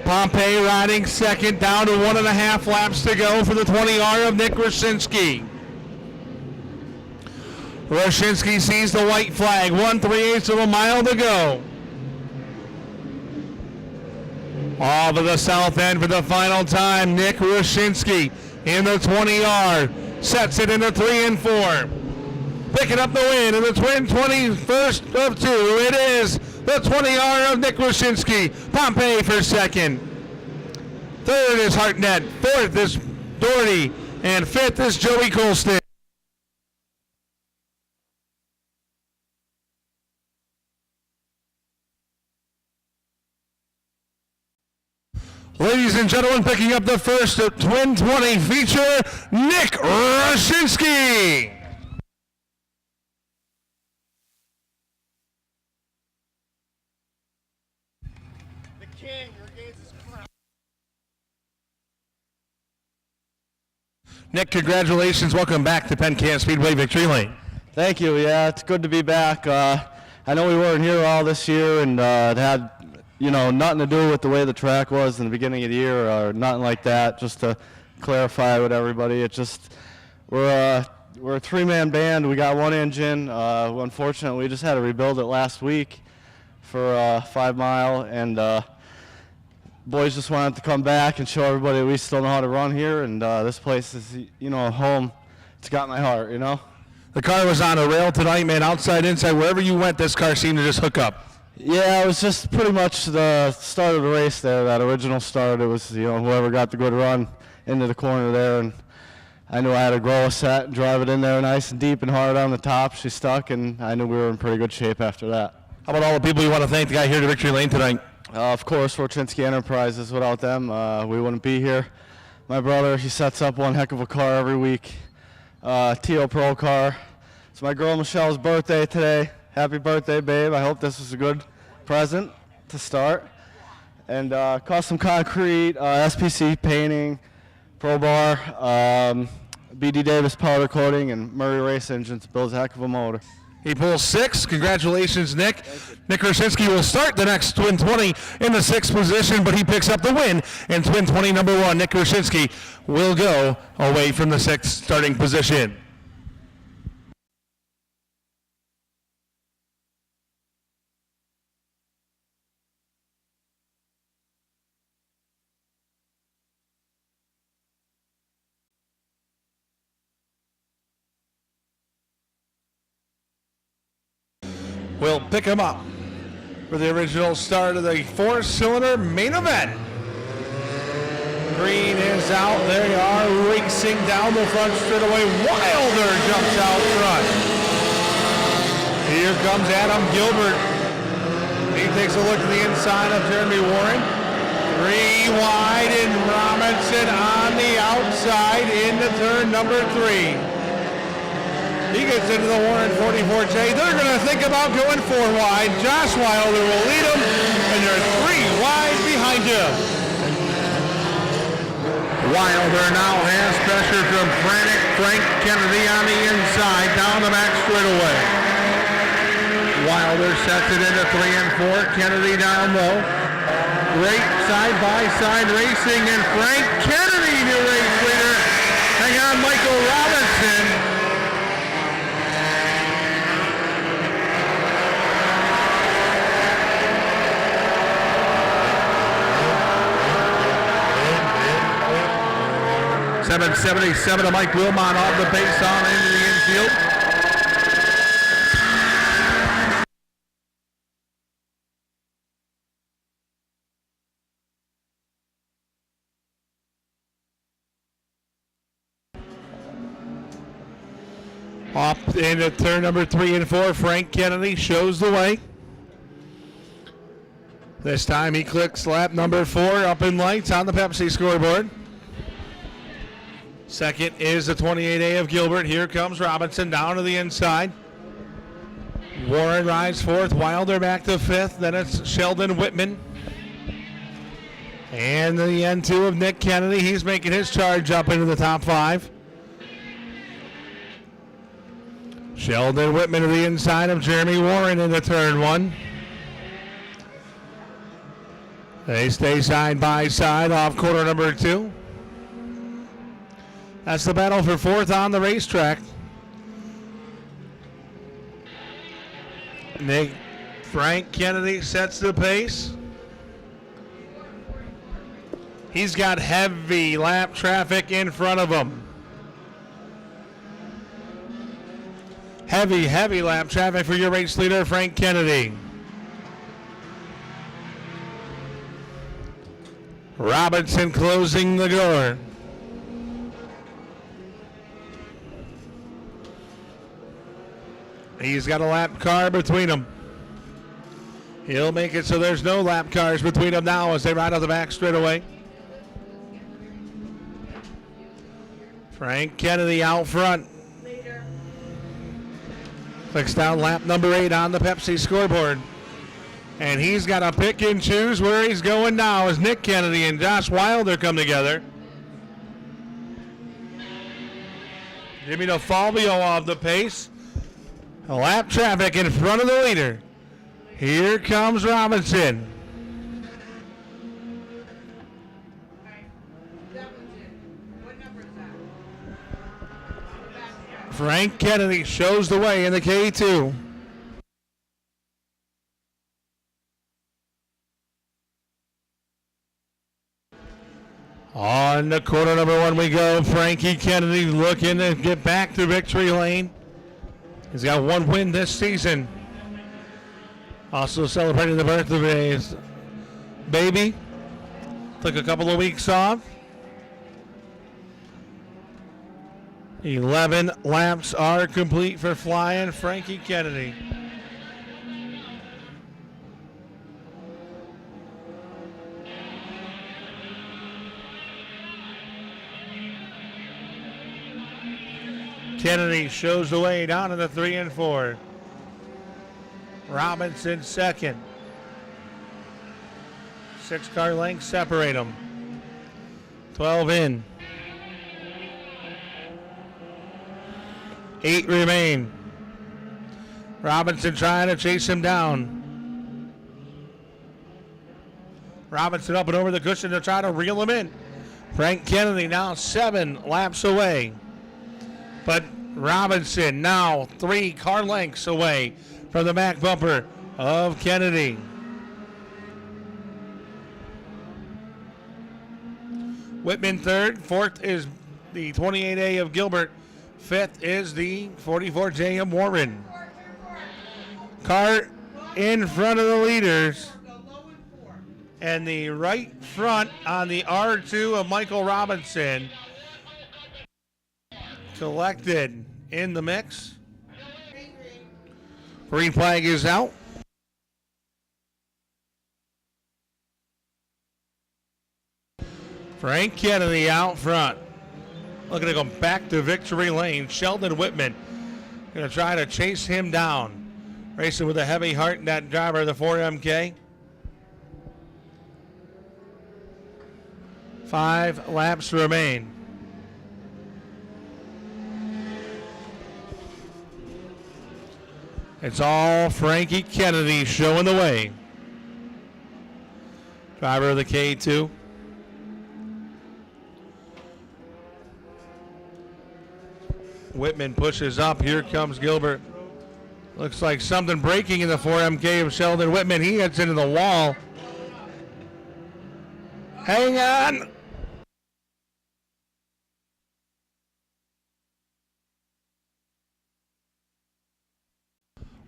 Pompey riding second, down to 1.5 laps to go for the 20R of Nick Roshinsky. Roshinsky sees the white flag, 1 3/8 of a mile to go. Off of the south end for the final time, Nick Roshinsky in the 20R, sets it into 3 and 4. Picking up the win in the twin 21st of 2, it is the 20R of Nick Roshinsky. Pompey for second. 3rd is Hartnett, 4th is Doherty, and 5th is Joey Colston. Ladies and gentlemen, picking up the first Twin 20 feature, Nick Roshinsky. The king regains his crown. Nick, congratulations. Welcome back to Penn Can Speedway Victory Lane. Thank you. Yeah, it's good to be back. I know we weren't here all this year, and it had, nothing to do with the way the track was in the beginning of the year or nothing like that. Just to clarify with everybody, it's just we're a 3-man band. We got 1 engine. Unfortunately, we just had to rebuild it last week for 5 Mile, and boys just wanted to come back and show everybody we still know how to run here. And this place is, home. It's got my heart, The car was on a rail tonight, man, outside, inside, wherever you went, this car seemed to just hook up. Yeah, it was just pretty much the start of the race there, that original start. It was, whoever got the good run into the corner there, and I knew I had to grow a set and drive it in there nice and deep and hard on the top. She stuck, and I knew we were in pretty good shape after that. How about all the people you want to thank that got here to Victory Lane tonight? Of course, Forchinsky Enterprises. Without them, we wouldn't be here. My brother, he sets up one heck of a car every week. Teal Pro car. It's my girl Michelle's birthday today. Happy birthday, babe. I hope this was a good present to start. And Custom Concrete, SPC Painting, Pro Bar, BD Davis Powder Coating, and Murray Race Engines builds a heck of a motor. He pulls 6. Congratulations, Nick. Nick Roshinsky will start the next Twin 20 in the 6th position, but he picks up the win in Twin 20 number 1. Nick Roshinsky will go away from the 6th starting position. We'll pick him up for the original start of the 4-cylinder main event. Green is out. They are racing down the front straightaway. Wilder jumps out front. Here comes Adam Gilbert. He takes a look at the inside of Jeremy Warren. 3 wide, and Robinson on the outside into turn number 3. He gets into the Warren 44J. They're going to think about going 4 wide. Josh Wilder will lead them, and they're 3 wide behind him. Wilder now has pressure from Frank Kennedy on the inside, down the back straightaway. Wilder sets it into 3 and 4. Kennedy down low. Great side-by-side racing, and Frank Kennedy, new race leader. Hang on, Michael Robinson. .777 to Mike Wilmot off the base on into the infield. Off into turn number 3 and 4, Frank Kennedy shows the way. This time he clicks lap number 4 up in lights on the Pepsi scoreboard. Second is the 28A of Gilbert. Here comes Robinson down to the inside. Warren rides fourth. Wilder back to fifth. Then it's Sheldon Whitman. And the N2 of Nick Kennedy. He's making his charge up into the top 5. Sheldon Whitman to the inside of Jeremy Warren into turn 1. They stay side by side off quarter number 2. That's the battle for fourth on the racetrack. Frank Kennedy sets the pace. He's got heavy lap traffic in front of him. Heavy lap traffic for your race leader, Frank Kennedy. Robinson closing the door. He's got a lap car between them. He'll make it so there's no lap cars between them now as they ride out the back straightaway. Frank Kennedy out front. Clicks down lap number 8 on the Pepsi scoreboard. And he's got to pick and choose where he's going now as Nick Kennedy and Josh Wilder come together. Jimmy DeFalvio off the pace. Lap traffic in front of the leader. Here comes Robinson. Frank Kennedy shows the way in the K2. On the quarter number 1 we go. Frankie Kennedy looking to get back to victory lane. He's got 1 win this season. Also celebrating the birthdays. Baby took a couple of weeks off. 11 laps are complete for flying Frankie Kennedy. Kennedy shows the way down to the 3 and 4. Robinson second. 6 car lengths separate them. 12 in. 8 remain. Robinson trying to chase him down. Robinson up and over the cushion to try to reel him in. Frank Kennedy now 7 laps away. But Robinson now 3 car lengths away from the back bumper of Kennedy. Whitman third. Fourth is the 28A of Gilbert. Fifth is the 44J of Warren. Car in front of the leaders. And the right front on the R2 of Michael Robinson. Collected in the mix. Green flag is out. Frank Kennedy out front. Looking to go back to victory lane. Sheldon Whitman going to try to chase him down. Racing with a heavy heart in that driver of the 4MK. 5 laps remain. It's all Frankie Kennedy showing the way. Driver of the K2. Whitman pushes up. Here comes Gilbert. Looks like something breaking in the 4MK of Sheldon Whitman. He gets into the wall. Hang on.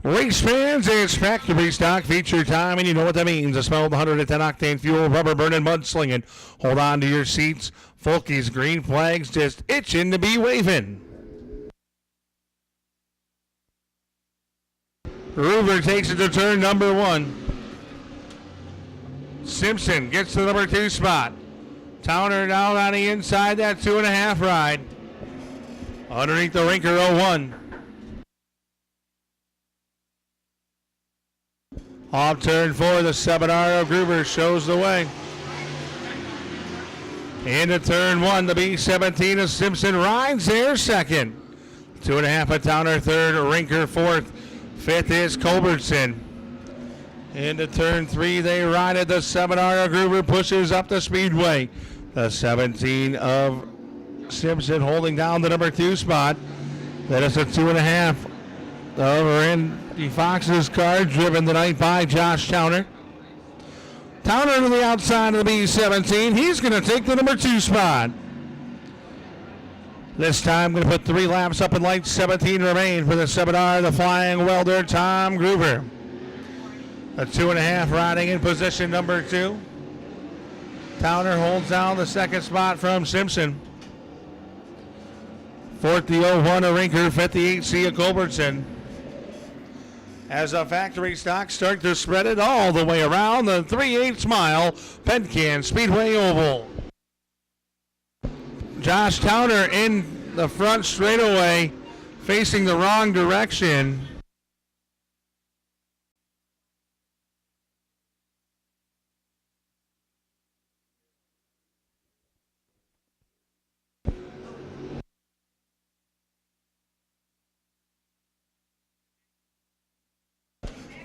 Race fans, it's factory stock feature time, and you know what that means. The smell of the 110 octane fuel, rubber burning, mud slinging. Hold on to your seats. Folky's green flags just itching to be waving. Gruber takes it to turn number 1. Simpson gets to the number 2 spot. Towner down on the inside, that 2.5 ride. Underneath the Rinker 01. Off turn 4, the 7R Gruber shows the way. Into turn 1, the B17 of Simpson rides there second. 2.5 of Towner third, Rinker fourth. Fifth is Culbertson. Into turn 3, they ride it. The 7R Gruber pushes up the speedway. The 17 of Simpson holding down the number 2 spot. That is a 2.5 of Randy Fox's car, driven tonight by Josh Towner. Towner to the outside of the B17. He's going to take the number 2 spot. This time going to put 3 laps up in lights. 17 remain for the 7R, the flying welder, Tom Gruber. A 2.5 riding in position number 2. Towner holds down the 2nd spot from Simpson. 4th, the 01 of Rinker. 5th, the 8C of Culbertson. As a factory stock start to spread it all the way around the 3/8 mile Penn Can Speedway Oval. Josh Towner in the front straightaway, facing the wrong direction.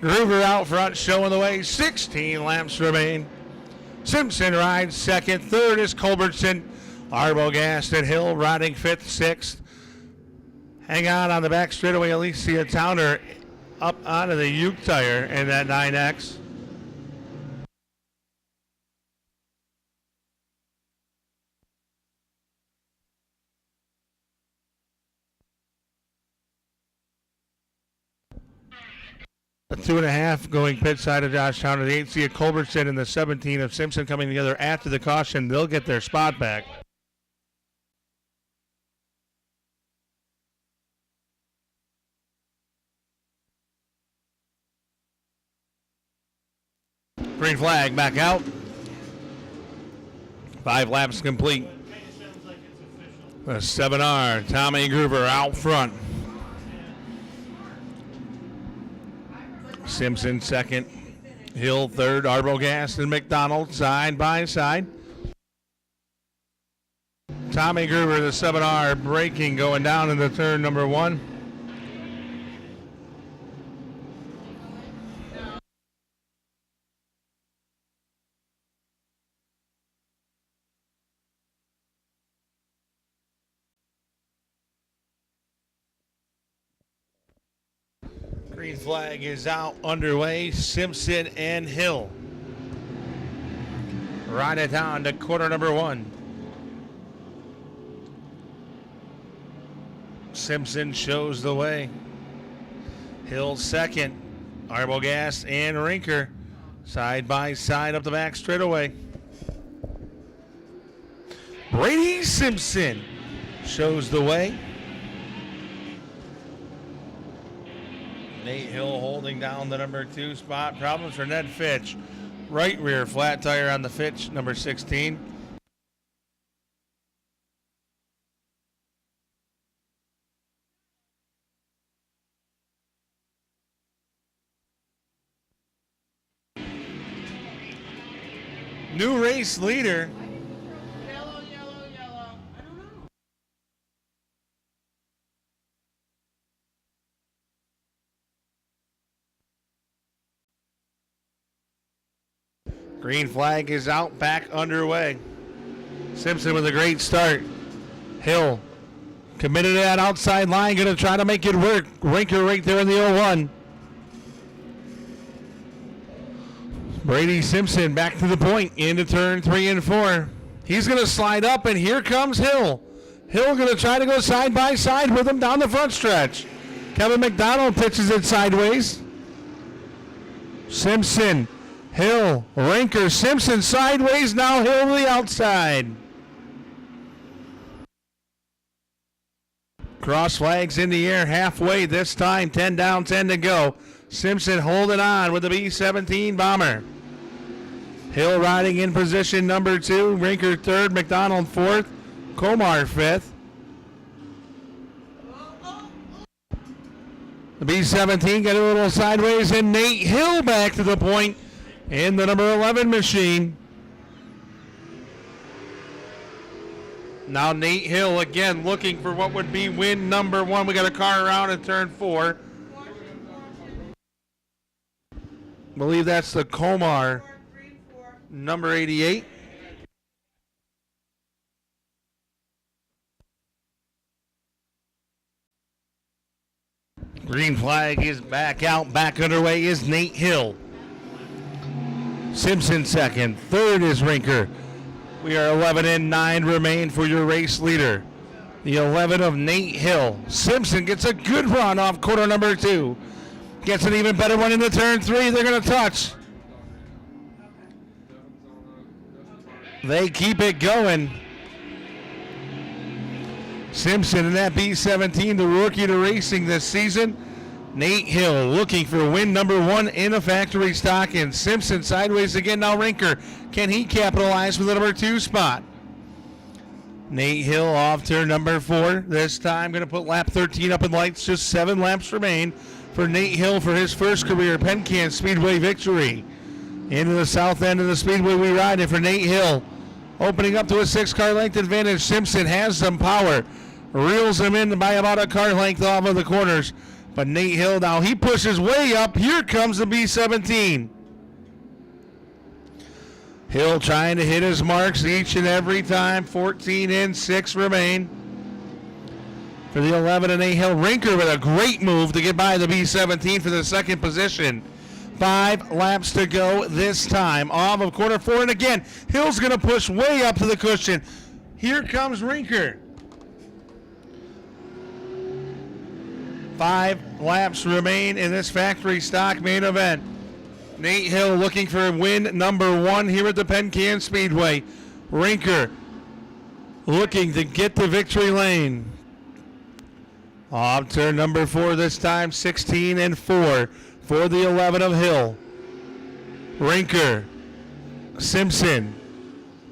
Gruber out front showing the way. 16 laps remain. Simpson rides second. Third is Culbertson. Arbogast and Hill riding 5th, 6th. Hang on the back straightaway. Alicia Towner up onto the Uke tire in that 9X. A 2.5 going pit side of Josh Towner. The 8C of Culbertson and the 17 of Simpson coming together after the caution. They'll get their spot back. Green flag back out. 5 laps complete. The 7R, Tommy Gruber out front. Simpson second, Hill third, Arbogast and McDonald side by side. Tommy Gruber, the 7R, braking going down into turn number 1. Green flag is out underway. Simpson and Hill ride it down to quarter number 1. Simpson shows the way. Hill second. Arbogast and Rinker side by side up the back straightaway. Brady Simpson shows the way. Nate Hill holding down the number 2 spot. Problems for Ned Fitch. Right rear flat tire on the Fitch, number 16. New race leader. Yellow, yellow, yellow. I don't know. Green flag is out, back underway. Simpson with a great start. Hill committed to that outside line, going to try to make it work. Rinker right there in the 01. Brady Simpson back to the point into turn 3 and 4. He's going to slide up, and here comes Hill. Hill going to try to go side by side with him down the front stretch. Kevin McDonald pitches it sideways. Simpson, Hill, Rinker, Simpson sideways, now Hill to the outside. Cross flags in the air halfway this time. 10 down, 10 to go. Simpson holding on with the B-17 bomber. Hill riding in position number 2. Rinker third, McDonald fourth, Komar fifth. The B-17 got a little sideways, and Nate Hill back to the point in the number 11 machine. Now Nate Hill again looking for what would be win number 1. We got a car around in turn 4. Believe that's the Komar number 88. Green flag is back out. Back underway is Nate Hill. Simpson second. Third is Rinker. We are 11 and 9 remain for your race leader. The 11 of Nate Hill. Simpson gets a good run off quarter number 2. Gets an even better one into turn 3. They're going to touch. They keep it going. Simpson in that B-17, the rookie to racing this season. Nate Hill looking for win number 1 in a factory stock, and Simpson sideways again. Now Rinker, can he capitalize with the number 2 spot? Nate Hill off turn number 4. This time going to put lap 13 up in lights. Just 7 laps remain for Nate Hill for his first career Penn Can Speedway victory. Into the south end of the speedway we ride it for Nate Hill. Opening up to a 6-car length advantage. Simpson has some power. Reels him in by about a car length off of the corners. But Nate Hill now, he pushes way up. Here comes the B-17. Hill trying to hit his marks each and every time. 14 in, 6 remain. For the 11 and Nate Hill. Rinker with a great move to get by the B-17 for the second position. 5 laps to go this time. Off of quarter 4, and again, Hill's going to push way up to the cushion. Here comes Rinker. 5 laps remain in this factory stock main event. Nate Hill looking for win number 1 here at the Penn Can Speedway. Rinker looking to get the victory lane. Off turn number 4 this time, 16 and 4 for the 11 of Hill. Rinker, Simpson,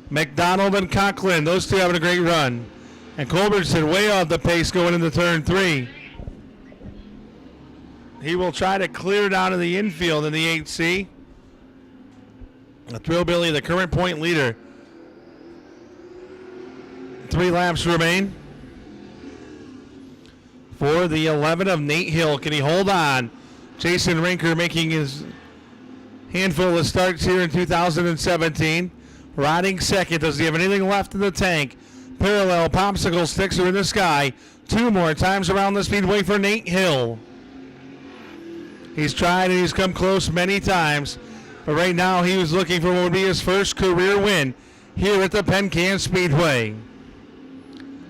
McDonald, and Conklin. Those two having a great run. And Culbertson way off the pace going into turn 3. He will try to clear down to the infield in the 8C. Thrillbilly, the current point leader. 3 laps remain for the 11 of Nate Hill. Can he hold on? Jason Rinker making his handful of starts here in 2017. Riding second. Does he have anything left in the tank? Parallel popsicle sticks are in the sky. 2 more times around the speedway for Nate Hill. He's tried and he's come close many times. But right now he was looking for what would be his first career win here at the Penn Can Speedway.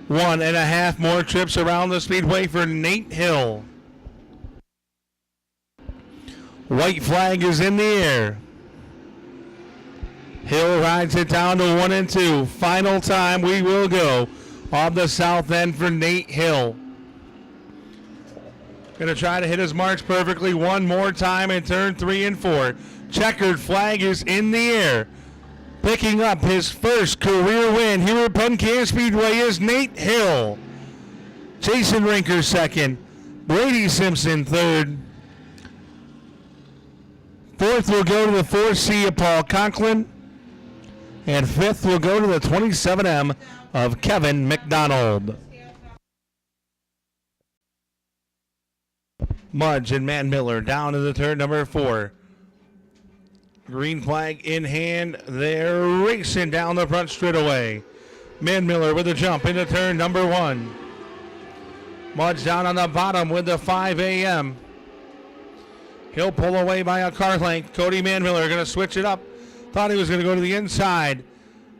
1.5 more trips around the speedway for Nate Hill. White flag is in the air. Hill rides it down to 1 and 2. Final time we will go on the south end for Nate Hill. Going to try to hit his marks perfectly one more time in turn 3 and 4. Checkered flag is in the air. Picking up his first career win here at Penn Can Speedway is Nate Hill. Jason Rinker second. Brady Simpson third. Fourth will go to the 4C of Paul Conklin. And fifth will go to the 27M of Kevin McDonald. Mudge and Matt Miller down to the turn number 4. Green flag in hand. They're racing down the front straightaway. Matt Miller with a jump into turn number 1. Mudge down on the bottom with the 5 a.m. He'll pull away by a car length. Cody Manmiller going to switch it up. Thought he was going to go to the inside.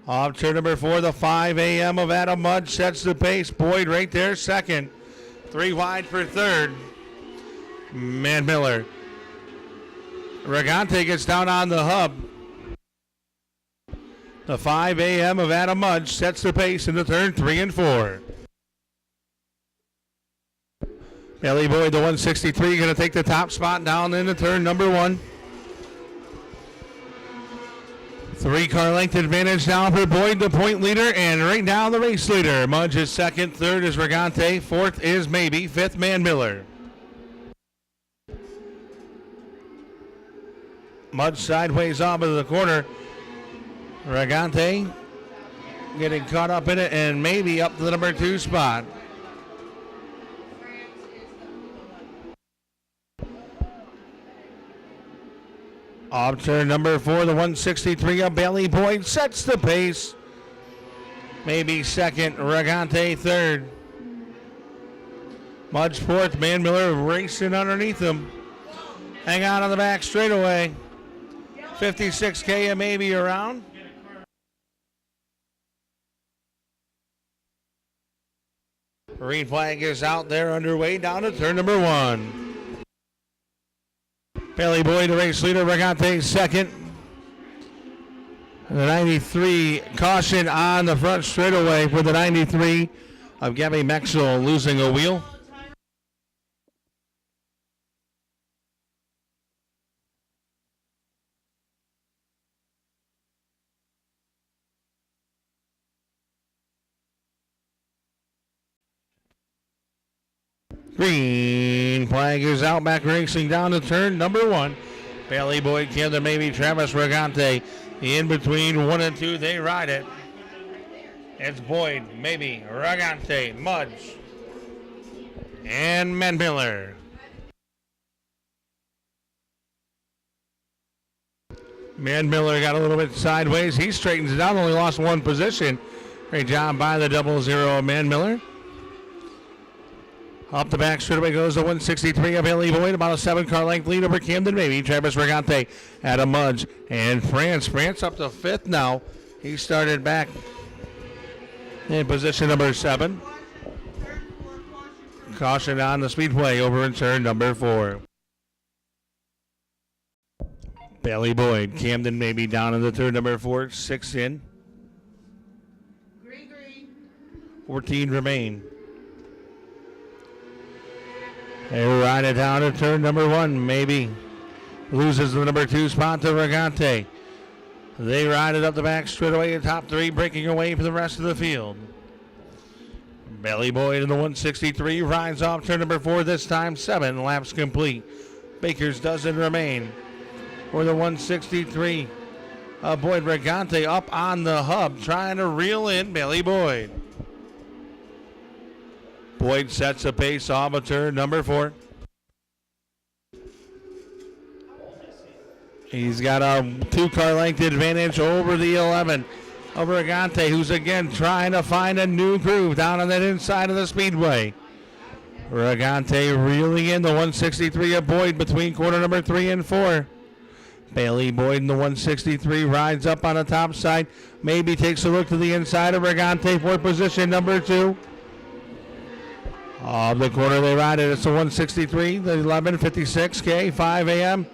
Off turn number 4, the 5 a.m. of Adam Mudge sets the pace. Boyd right there second. 3 wide for third. Manmiller. Regante gets down on the hub. The 5 a.m. of Adam Mudge sets the pace into turn 3 and 4. Bailey Boyd, the 163, going to take the top spot down into turn number 1. 3-car length advantage now for Boyd, the point leader, and right now the race leader. Mudge is second, third is Regante, fourth is Maybe, fifth Man Miller. Mudge sideways off into the corner. Regante getting caught up in it, and Maybe up to the number 2 spot. Off turn number 4, the 163 of Bailey Boyd sets the pace. Maybe second, Regante third. Mudge fourth, Man Miller racing underneath him. Hang on the back straightaway. 56K and Maybe around. Green flag is out there underway down to turn number 1. Bailey Boyd, the race leader, Regante second. The 93, caution on the front straightaway for the 93 of Gabby Mexel losing a wheel. Green flag is out, back racing down to turn number 1. Bailey Boyd, Camden Maybe, Travis Regante. In between 1 and 2, they ride it. It's Boyd, Maybe, Regante, Mudge, and Man Miller. Man Miller got a little bit sideways. He straightens it out, only lost 1 position. Great job by the 00 Man Miller. Up the back straightaway goes the 163 of Bailey Boyd, about a 7-car length lead over Camden Maybe. Travis Regante, Adam Mudge, and France. France up to 5th now. He started back in position number 7. Caution on the speedway over in turn number 4. Bailey Boyd, Camden Maybe down in the turn number 4, 6 in. 14 remain. They ride it down to turn number 1. Maybe loses the number 2 spot to Regante. They ride it up the back straightaway in top 3, breaking away for the rest of the field. Bailey Boyd in the 163 rides off turn number 4 this time. 7 laps complete. Baker's dozen remain. For the 163, Boyd Regante up on the hub, trying to reel in Bailey Boyd. Boyd sets a pace off of turn number 4. He's got a 2-car length advantage over the 11 of Regante, who's again trying to find a new groove down on that inside of the speedway. Regante reeling in the 163 of Boyd between corner number 3 and 4. Bailey Boyd in the 163 rides up on the top side. Maybe takes a look to the inside of Regante for position number 2. Off the corner they ride it. It's the 163, the 11:56K, 5 a.m.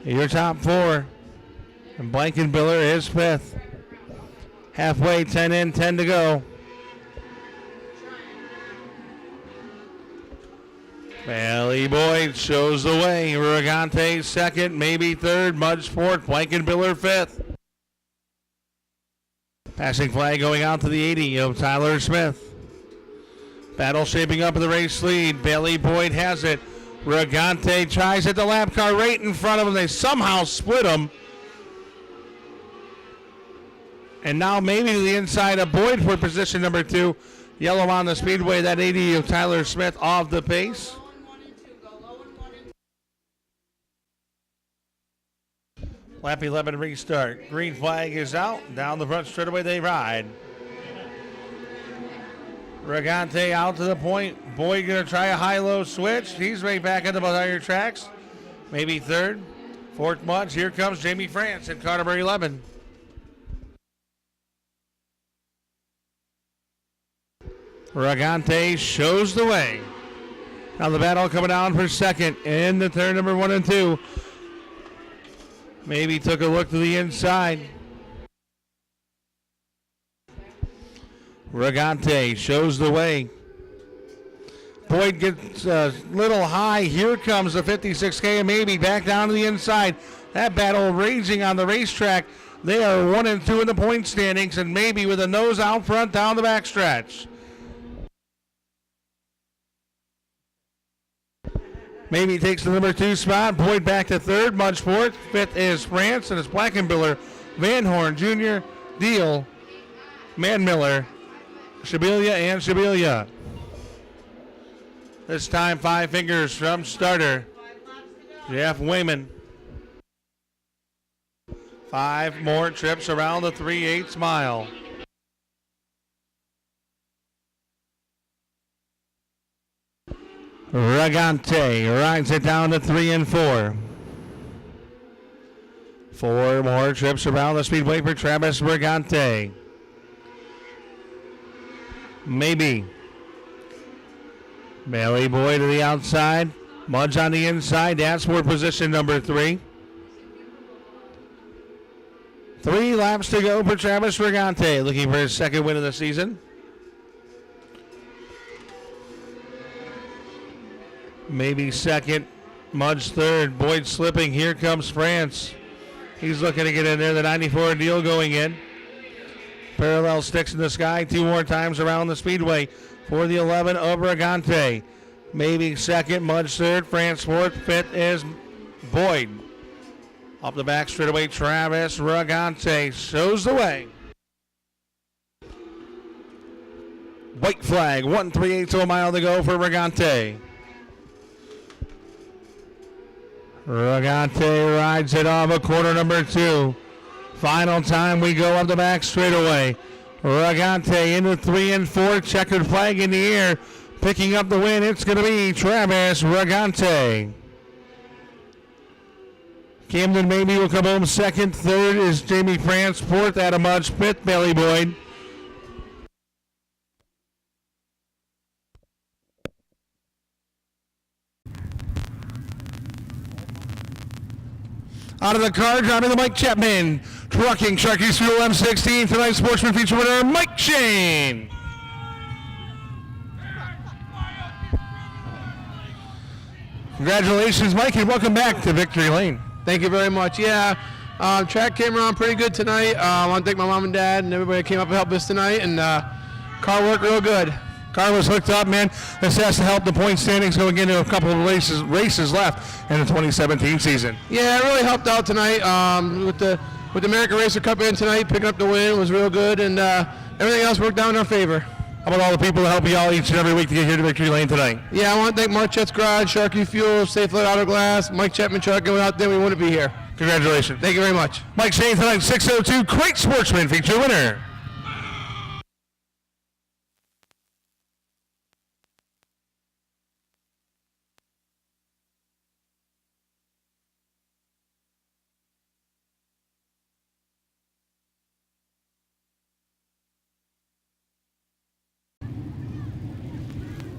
Your top 4. And Blankenbiller is 5th. Halfway, 10 in, 10 to go. Bailey Boyd shows the way. Regante second, Maybe third, Mudge fourth, Blankenbiller 5th. Passing flag going out to the 80 of Tyler Smith. Battle shaping up in the race lead. Bailey Boyd has it. Regante tries at the lap car right in front of him. They somehow split him. And now maybe to the inside of Boyd for position number 2. Yellow on the speedway. That 80 of Tyler Smith off the pace. Lap 11 restart. Green flag is out. Down the front straightaway they ride. Regante out to the point. Boyd going to try a high-low switch. He's right back into the tire tracks. Maybe third. Fourth Mudge. Here comes Jamie France in car number 11. Regante shows the way. Now the battle coming down for second in the turn number 1 and 2. Maybe took a look to the inside. Regante shows the way. Boyd gets a little high. Here comes the 56K and maybe back down to the inside. That battle raging on the racetrack. They are 1 and 2 in the point standings, and maybe with a nose out front down the backstretch. Maybe takes the number 2 spot. Boyd back to third. Mudge fourth. Fifth is France, and it's Blackenbiller, Van Horn Jr., Deal, Man Miller, Shabilia, and Shabilia. This time 5 fingers from starter Jeff Wayman. 5 more trips around the 3/8 mile. Ragante rides it down to 3 and 4. 4 more trips around the speedway for Travis Ragante. Maybe. Bailey Boyd to the outside. Mudge on the inside. That's for position number 3. 3 laps to go for Travis Ragante, looking for his second win of the season. Maybe second. Mudge third. Boyd slipping. Here comes France. He's looking to get in there. The 94 Deal going in. Parallel sticks in the sky 2 more times around the speedway for the 11 of Ragante. Maybe second. Mudge third. France fourth. Fifth is Boyd. Up the back straightaway, Travis Ragante shows the way. White flag, 1 3/8 of a mile to go for Ragante. Ragante rides it off a quarter number 2. Final time we go up the back straightaway. Ragante into 3 and 4, checkered flag in the air. Picking up the win, it's going to be Travis Ragante. Camden maybe will come home second. Third is Jamie France. Fourth, Adam Mudge. Fifth, Bailey Boyd. Out of the car, driving the Mike Chapman. Trucking Sharky's Fuel M16. Tonight's Sportsman feature winner, Mike Shane. Congratulations, Mike, and welcome back to Victory Lane. Thank you very much. Yeah, track came around pretty good tonight. I want to thank my mom and dad and everybody that came up and helped us tonight, and car worked real good. Car was hooked up, man. This has to help the point standings going into a couple of races left in the 2017 season. Yeah, it really helped out tonight with the American Racer Cup in tonight. Picking up the win was real good, and everything else worked out in our favor. How about all the people that help you all each and every week to get here to Victory Lane tonight? Yeah, I want to thank Marchette's Garage, Sharky Fuel, Safe Light Auto Glass, Mike Chapman Truck. Without them, we wouldn't be here. Congratulations. Thank you very much. Mike Shane tonight, 602 Great Sportsman feature winner.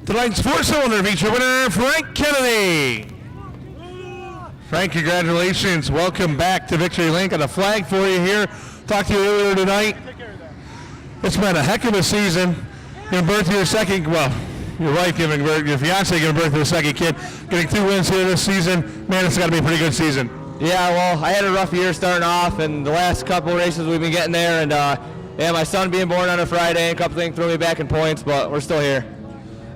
Tonight's 4-cylinder feature winner, Frank Kennedy. Frank, congratulations. Welcome back to Victory Lane. Got a flag for you here. Talked to you earlier tonight. It's been a heck of a season. Giving birth to your second, well, your wife giving birth, your fiance giving birth to a second kid. Getting 2 wins here this season. Man, it's got to be a pretty good season. Yeah, well, I had a rough year starting off, and the last couple races we've been getting there, and yeah, my son being born on a Friday, and a couple things threw me back in points, but we're still here.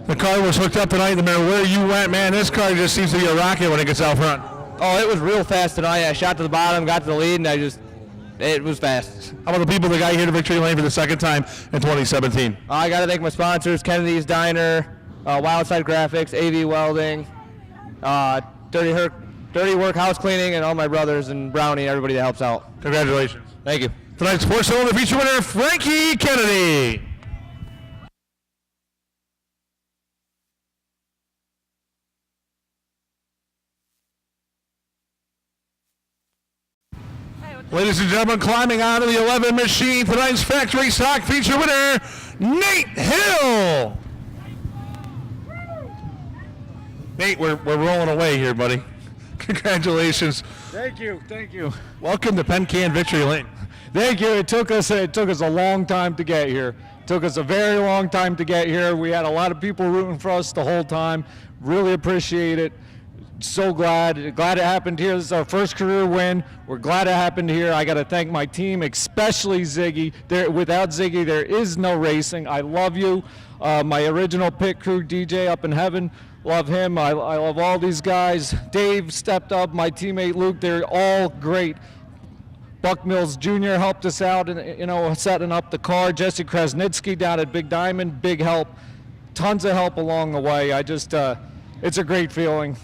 The car was hooked up tonight. No matter where you went, man, this car just seems to be a rocket when it gets out front. Oh, it was real fast tonight. I shot to the bottom, got to the lead, and it was fast. How about the people that got here to Victory Lane for the second time in 2017? I got to thank my sponsors, Kennedy's Diner, Wildside Graphics, AV Welding, Dirty Work House Cleaning, and all my brothers and Brownie, everybody that helps out. Congratulations. Thank you. Tonight's 4-cylinder feature winner, Frankie Kennedy. Ladies and gentlemen, climbing out of the 11 machine, tonight's factory stock feature winner, Nate Hill. Nate, we're rolling away here, buddy. Congratulations. Thank you. Welcome to Penn Can Victory Lane. Thank you. It took us a long time to get here. It took us a very long time to get here. We had a lot of people rooting for us the whole time. Really appreciate it. So glad it happened here. This is our first career win. We're glad it happened here. I got to thank my team, especially Ziggy. Without Ziggy, there is no racing. I love you. My original pit crew, DJ up in heaven, love him. I love all these guys. Dave stepped up. My teammate Luke, they're all great. Buck Mills Jr. helped us out, and setting up the car. Jesse Krasnitsky down at Big Diamond, big help. Tons of help along the way. It's a great feeling.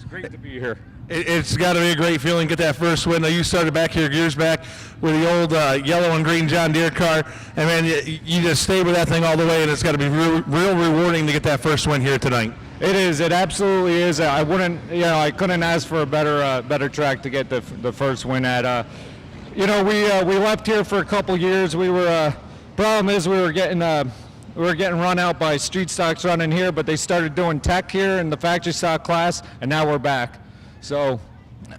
Great to be here. It's got to be a great feeling. Get that first win. Now, you started back here years back with the old yellow and green John Deere car, and man, you just stayed with that thing all the way, and it's got to be real rewarding to get that first win here tonight. It is. It absolutely is. I couldn't ask for a better track to get the first win at. We left here for a couple years. Problem is we were getting run out by street stocks running here, but they started doing tech here in the factory stock class, and now we're back. So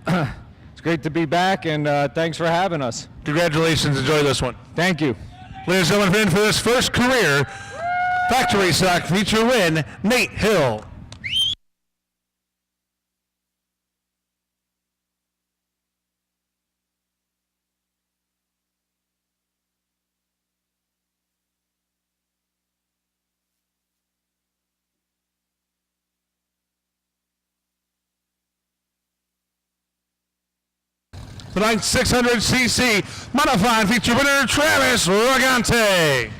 it's great to be back, and thanks for having us. Congratulations. Enjoy this one. Thank you. Ladies and gentlemen, for this first career factory stock feature win, Nate Hill. Tonight's 600cc modified feature winner, Travis Ragante.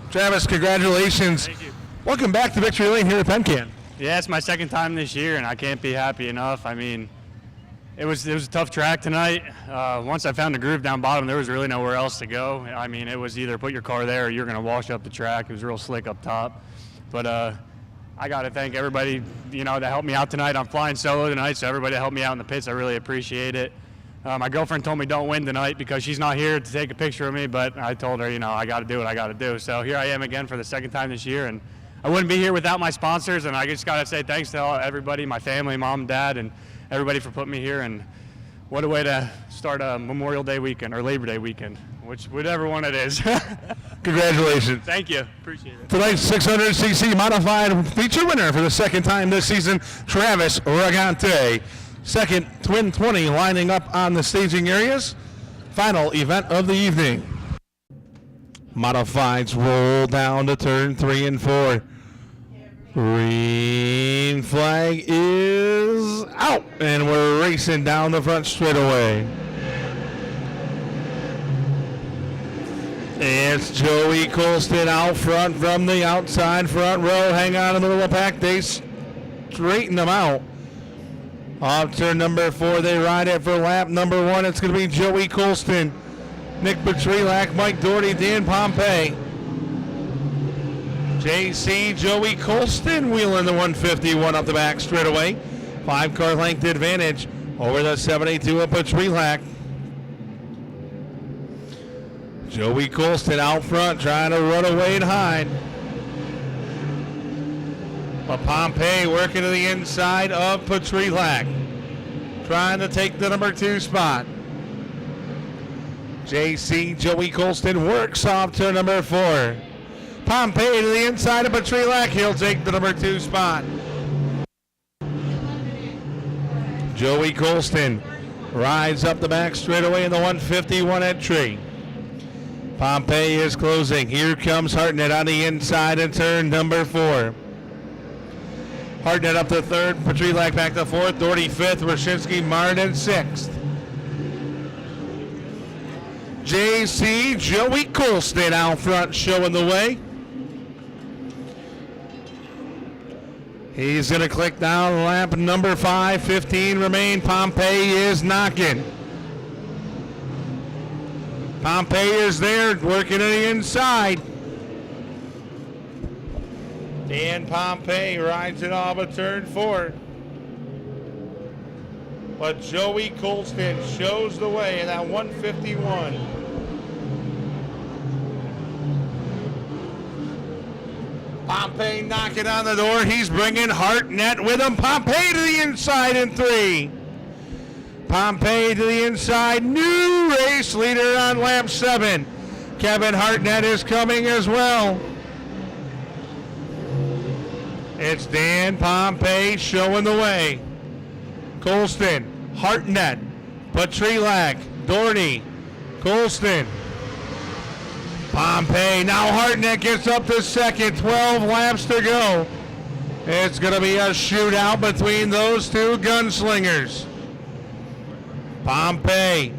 Travis, congratulations. Thank you. Welcome back to Victory Lane here at Penn Can. Yeah, it's my second time this year, and I can't be happy enough. I mean, it was a tough track tonight. Once I found the groove down bottom, there was really nowhere else to go. I mean, it was either put your car there or you're going to wash up the track. It was real slick up top. But I got to thank everybody, that helped me out tonight. I'm flying solo tonight, so everybody that helped me out in the pits, I really appreciate it. My girlfriend told me don't win tonight because she's not here to take a picture of me, but I told her, I got to do what I got to do. So here I am again for the second time this year, and I wouldn't be here without my sponsors, and I just got to say thanks to everybody, my family, mom, and dad, and everybody for putting me here. And what a way to start a Memorial Day weekend or Labor Day weekend, whichever one it is. Congratulations. Thank you. Appreciate it. Tonight's 600cc modified feature winner for the second time this season, Travis Ragante. Second Twin 20 lining up on the staging areas. Final event of the evening. Modifieds roll down to turn 3 and 4. Green flag is out, and we're racing down the front straightaway. It's Joey Colston out front from the outside front row. Hang on in the middle of the pack. They straighten them out. Off turn number 4, they ride it for lap number 1. It's going to be Joey Colston, Nick Petrelak, Mike Doherty, Dan Pompey. JC Joey Colston wheeling the 151 up the back straightaway. 5-car length advantage over the 72 of Petrelak. Joey Colston out front trying to run away and hide. But Pompey working to the inside of Petrelak, trying to take the number 2 spot. JC Joey Colston works off turn number 4. Pompey to the inside of Petrelak. He'll take the number 2 spot. Joey Colston rides up the back straightaway in the 151 entry. Pompey is closing. Here comes Hartnett on the inside in turn number 4. Hartnett up to 3rd, Petrelak back to 4th, Doherty 5th, Wyszynski Martin 6th. JC Joey Colston out front showing the way. He's going to click down lap number 5, 15 remain. Pompey is knocking. Pompey is there working on the inside. Dan Pompey rides it off of turn 4. But Joey Colston shows the way in that 151. Pompey Pompey knocking on the door. He's bringing Hartnett with him. Pompey to the inside in 3. Pompey to the inside. New race leader on lap 7. Kevin Hartnett is coming as well. It's Dan Pompey showing the way. Colston, Hartnett, Petrelak, Doherty, Colston, Pompey. Now Hartnett gets up to second. 12 laps to go. It's going to be a shootout between those two gunslingers. Pompey,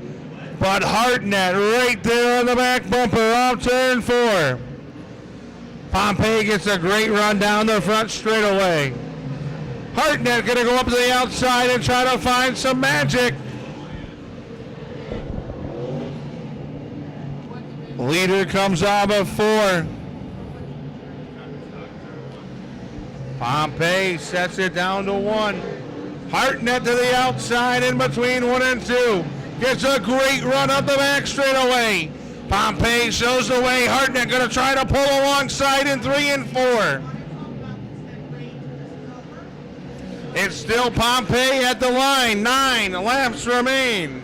but Hartnett right there on the back bumper off turn 4. Pompey gets a great run down the front straightaway. Hartnett going to go up to the outside and try to find some magic. Leader comes off of 4. Pompey sets it down to 1. Hartnett to the outside in between 1 and 2. Gets a great run up the back straightaway. Pompey shows the way. Hartnett going to try to pull alongside in 3 and 4. It's still Pompey at the line. 9 laps remain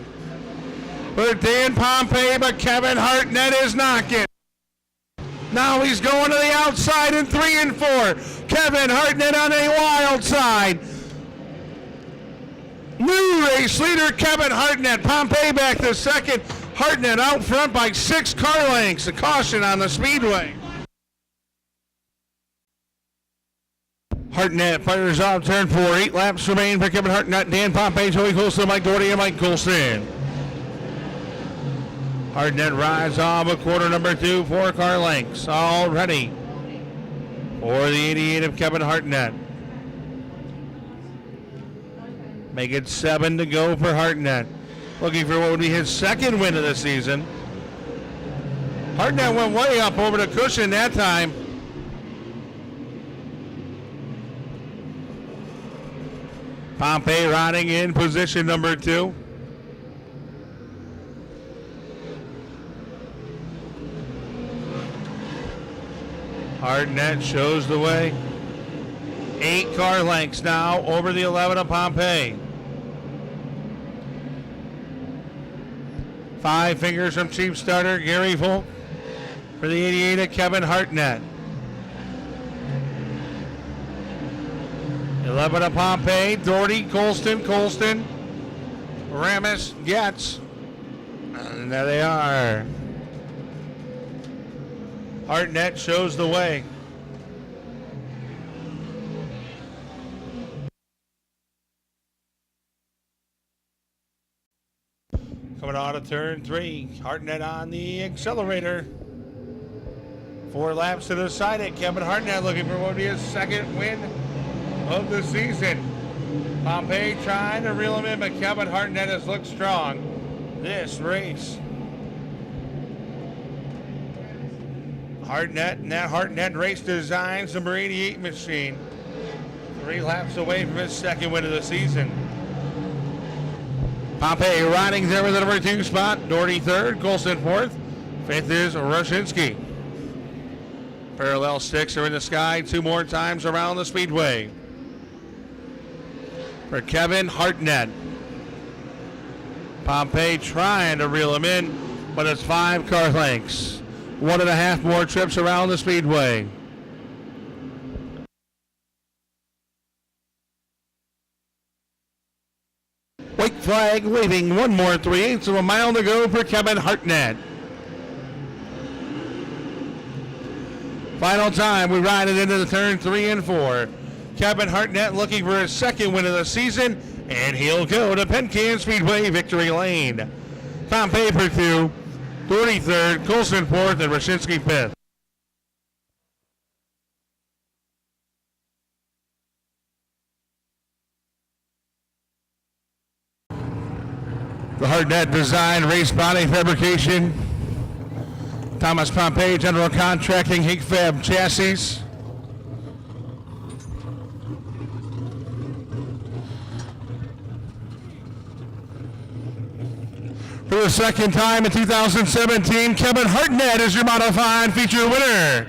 for Dan Pompey, but Kevin Hartnett is knocking. Now he's going to the outside in 3 and 4. Kevin Hartnett on a wild side. New race leader Kevin Hartnett. Pompey back to second. Hartnett out front by 6 car lengths. A caution on the speedway. Hartnett fires off turn 4. 8 laps remain for Kevin Hartnett, Dan Pompey, Joey Colston, Mike Doherty, and Mike Colston. Hartnett rides off a quarter number 2, 4 car lengths. All ready for the 88 of Kevin Hartnett. Make it 7 to go for Hartnett. Looking for what would be his second win of the season. Hartnett went way up over the cushion that time. Pompey riding in position number 2. Hartnett shows the way. 8 car lengths now over the 11 of Pompey. 5 fingers from Chief Starter Gary Volk for the 88 of Kevin Hartnett. 11 of Pompey, Doherty, Colston, Ramis, Getz. And there they are. Hartnett shows the way. Coming out of turn 3, Hartnett on the accelerator. 4 laps to the side at Kevin Hartnett looking for what would be his second win of the season. Pompey trying to reel him in, but Kevin Hartnett has looked strong this race. Hartnett and that Hartnett Race Designs number 88 machine. 3 laps away from his second win of the season. Pompey riding there with the number 2 spot. Doherty 3rd, Colston 4th. 5th is Roshinsky. Parallel sticks are in the sky 2 more times around the speedway. For Kevin Hartnett. Pompey trying to reel him in, but it's 5 car lengths. 1.5 more trips around the speedway. White flag waving, 1 more 3/8 of a mile to go for Kevin Hartnett. Final time, we ride it into the turn 3 and 4. Kevin Hartnett looking for his second win of the season, and he'll go to Penn Can Speedway victory lane. Pompey for 2, Doherty 3rd, Colston 4th, and Roshinsky 5th. The Hartnett Design Race Body Fabrication. Thomas Pompey General Contracting, Hink Fab Chassis. For the second time in 2017, Kevin Hartnett is your modified feature winner.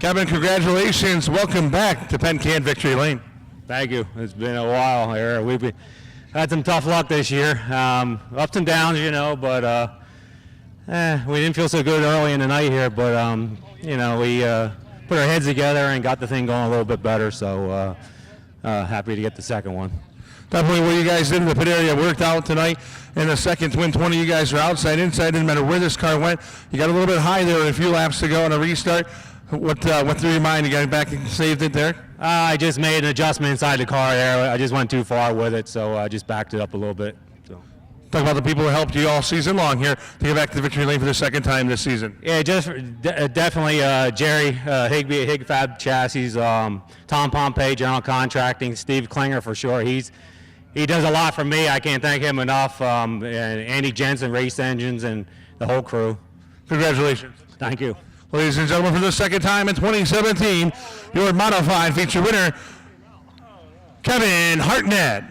Kevin, congratulations. Welcome back to Penn Can Victory Lane. Thank you. It's been a while here. We've had some tough luck this year. Ups and downs, you know, but we didn't feel so good early in the night here, but, you know, we put our heads together and got the thing going a little bit better, so happy to get the second one. Definitely what you guys did in the pit area worked out tonight. In the second twin 20, you guys were outside, inside, didn't matter where this car went. You got a little bit high there, a few laps to go on a restart. What went through your mind? You got it back and saved it there? I just made an adjustment inside the car there. I just went too far with it, so I just backed it up a little bit. So. Talk about the people who helped you all season long here to get back to the victory lane for the second time this season. Yeah, just definitely Jerry Higby at HigFab Chassis, Tom Pompey, General Contracting, Steve Klinger for sure. He does a lot for me. I can't thank him enough. And Andy Jensen, Race Engines, and the whole crew. Congratulations. Thank you. Ladies and gentlemen, for the second time in 2017, your modified feature winner, Kevin Hartnett.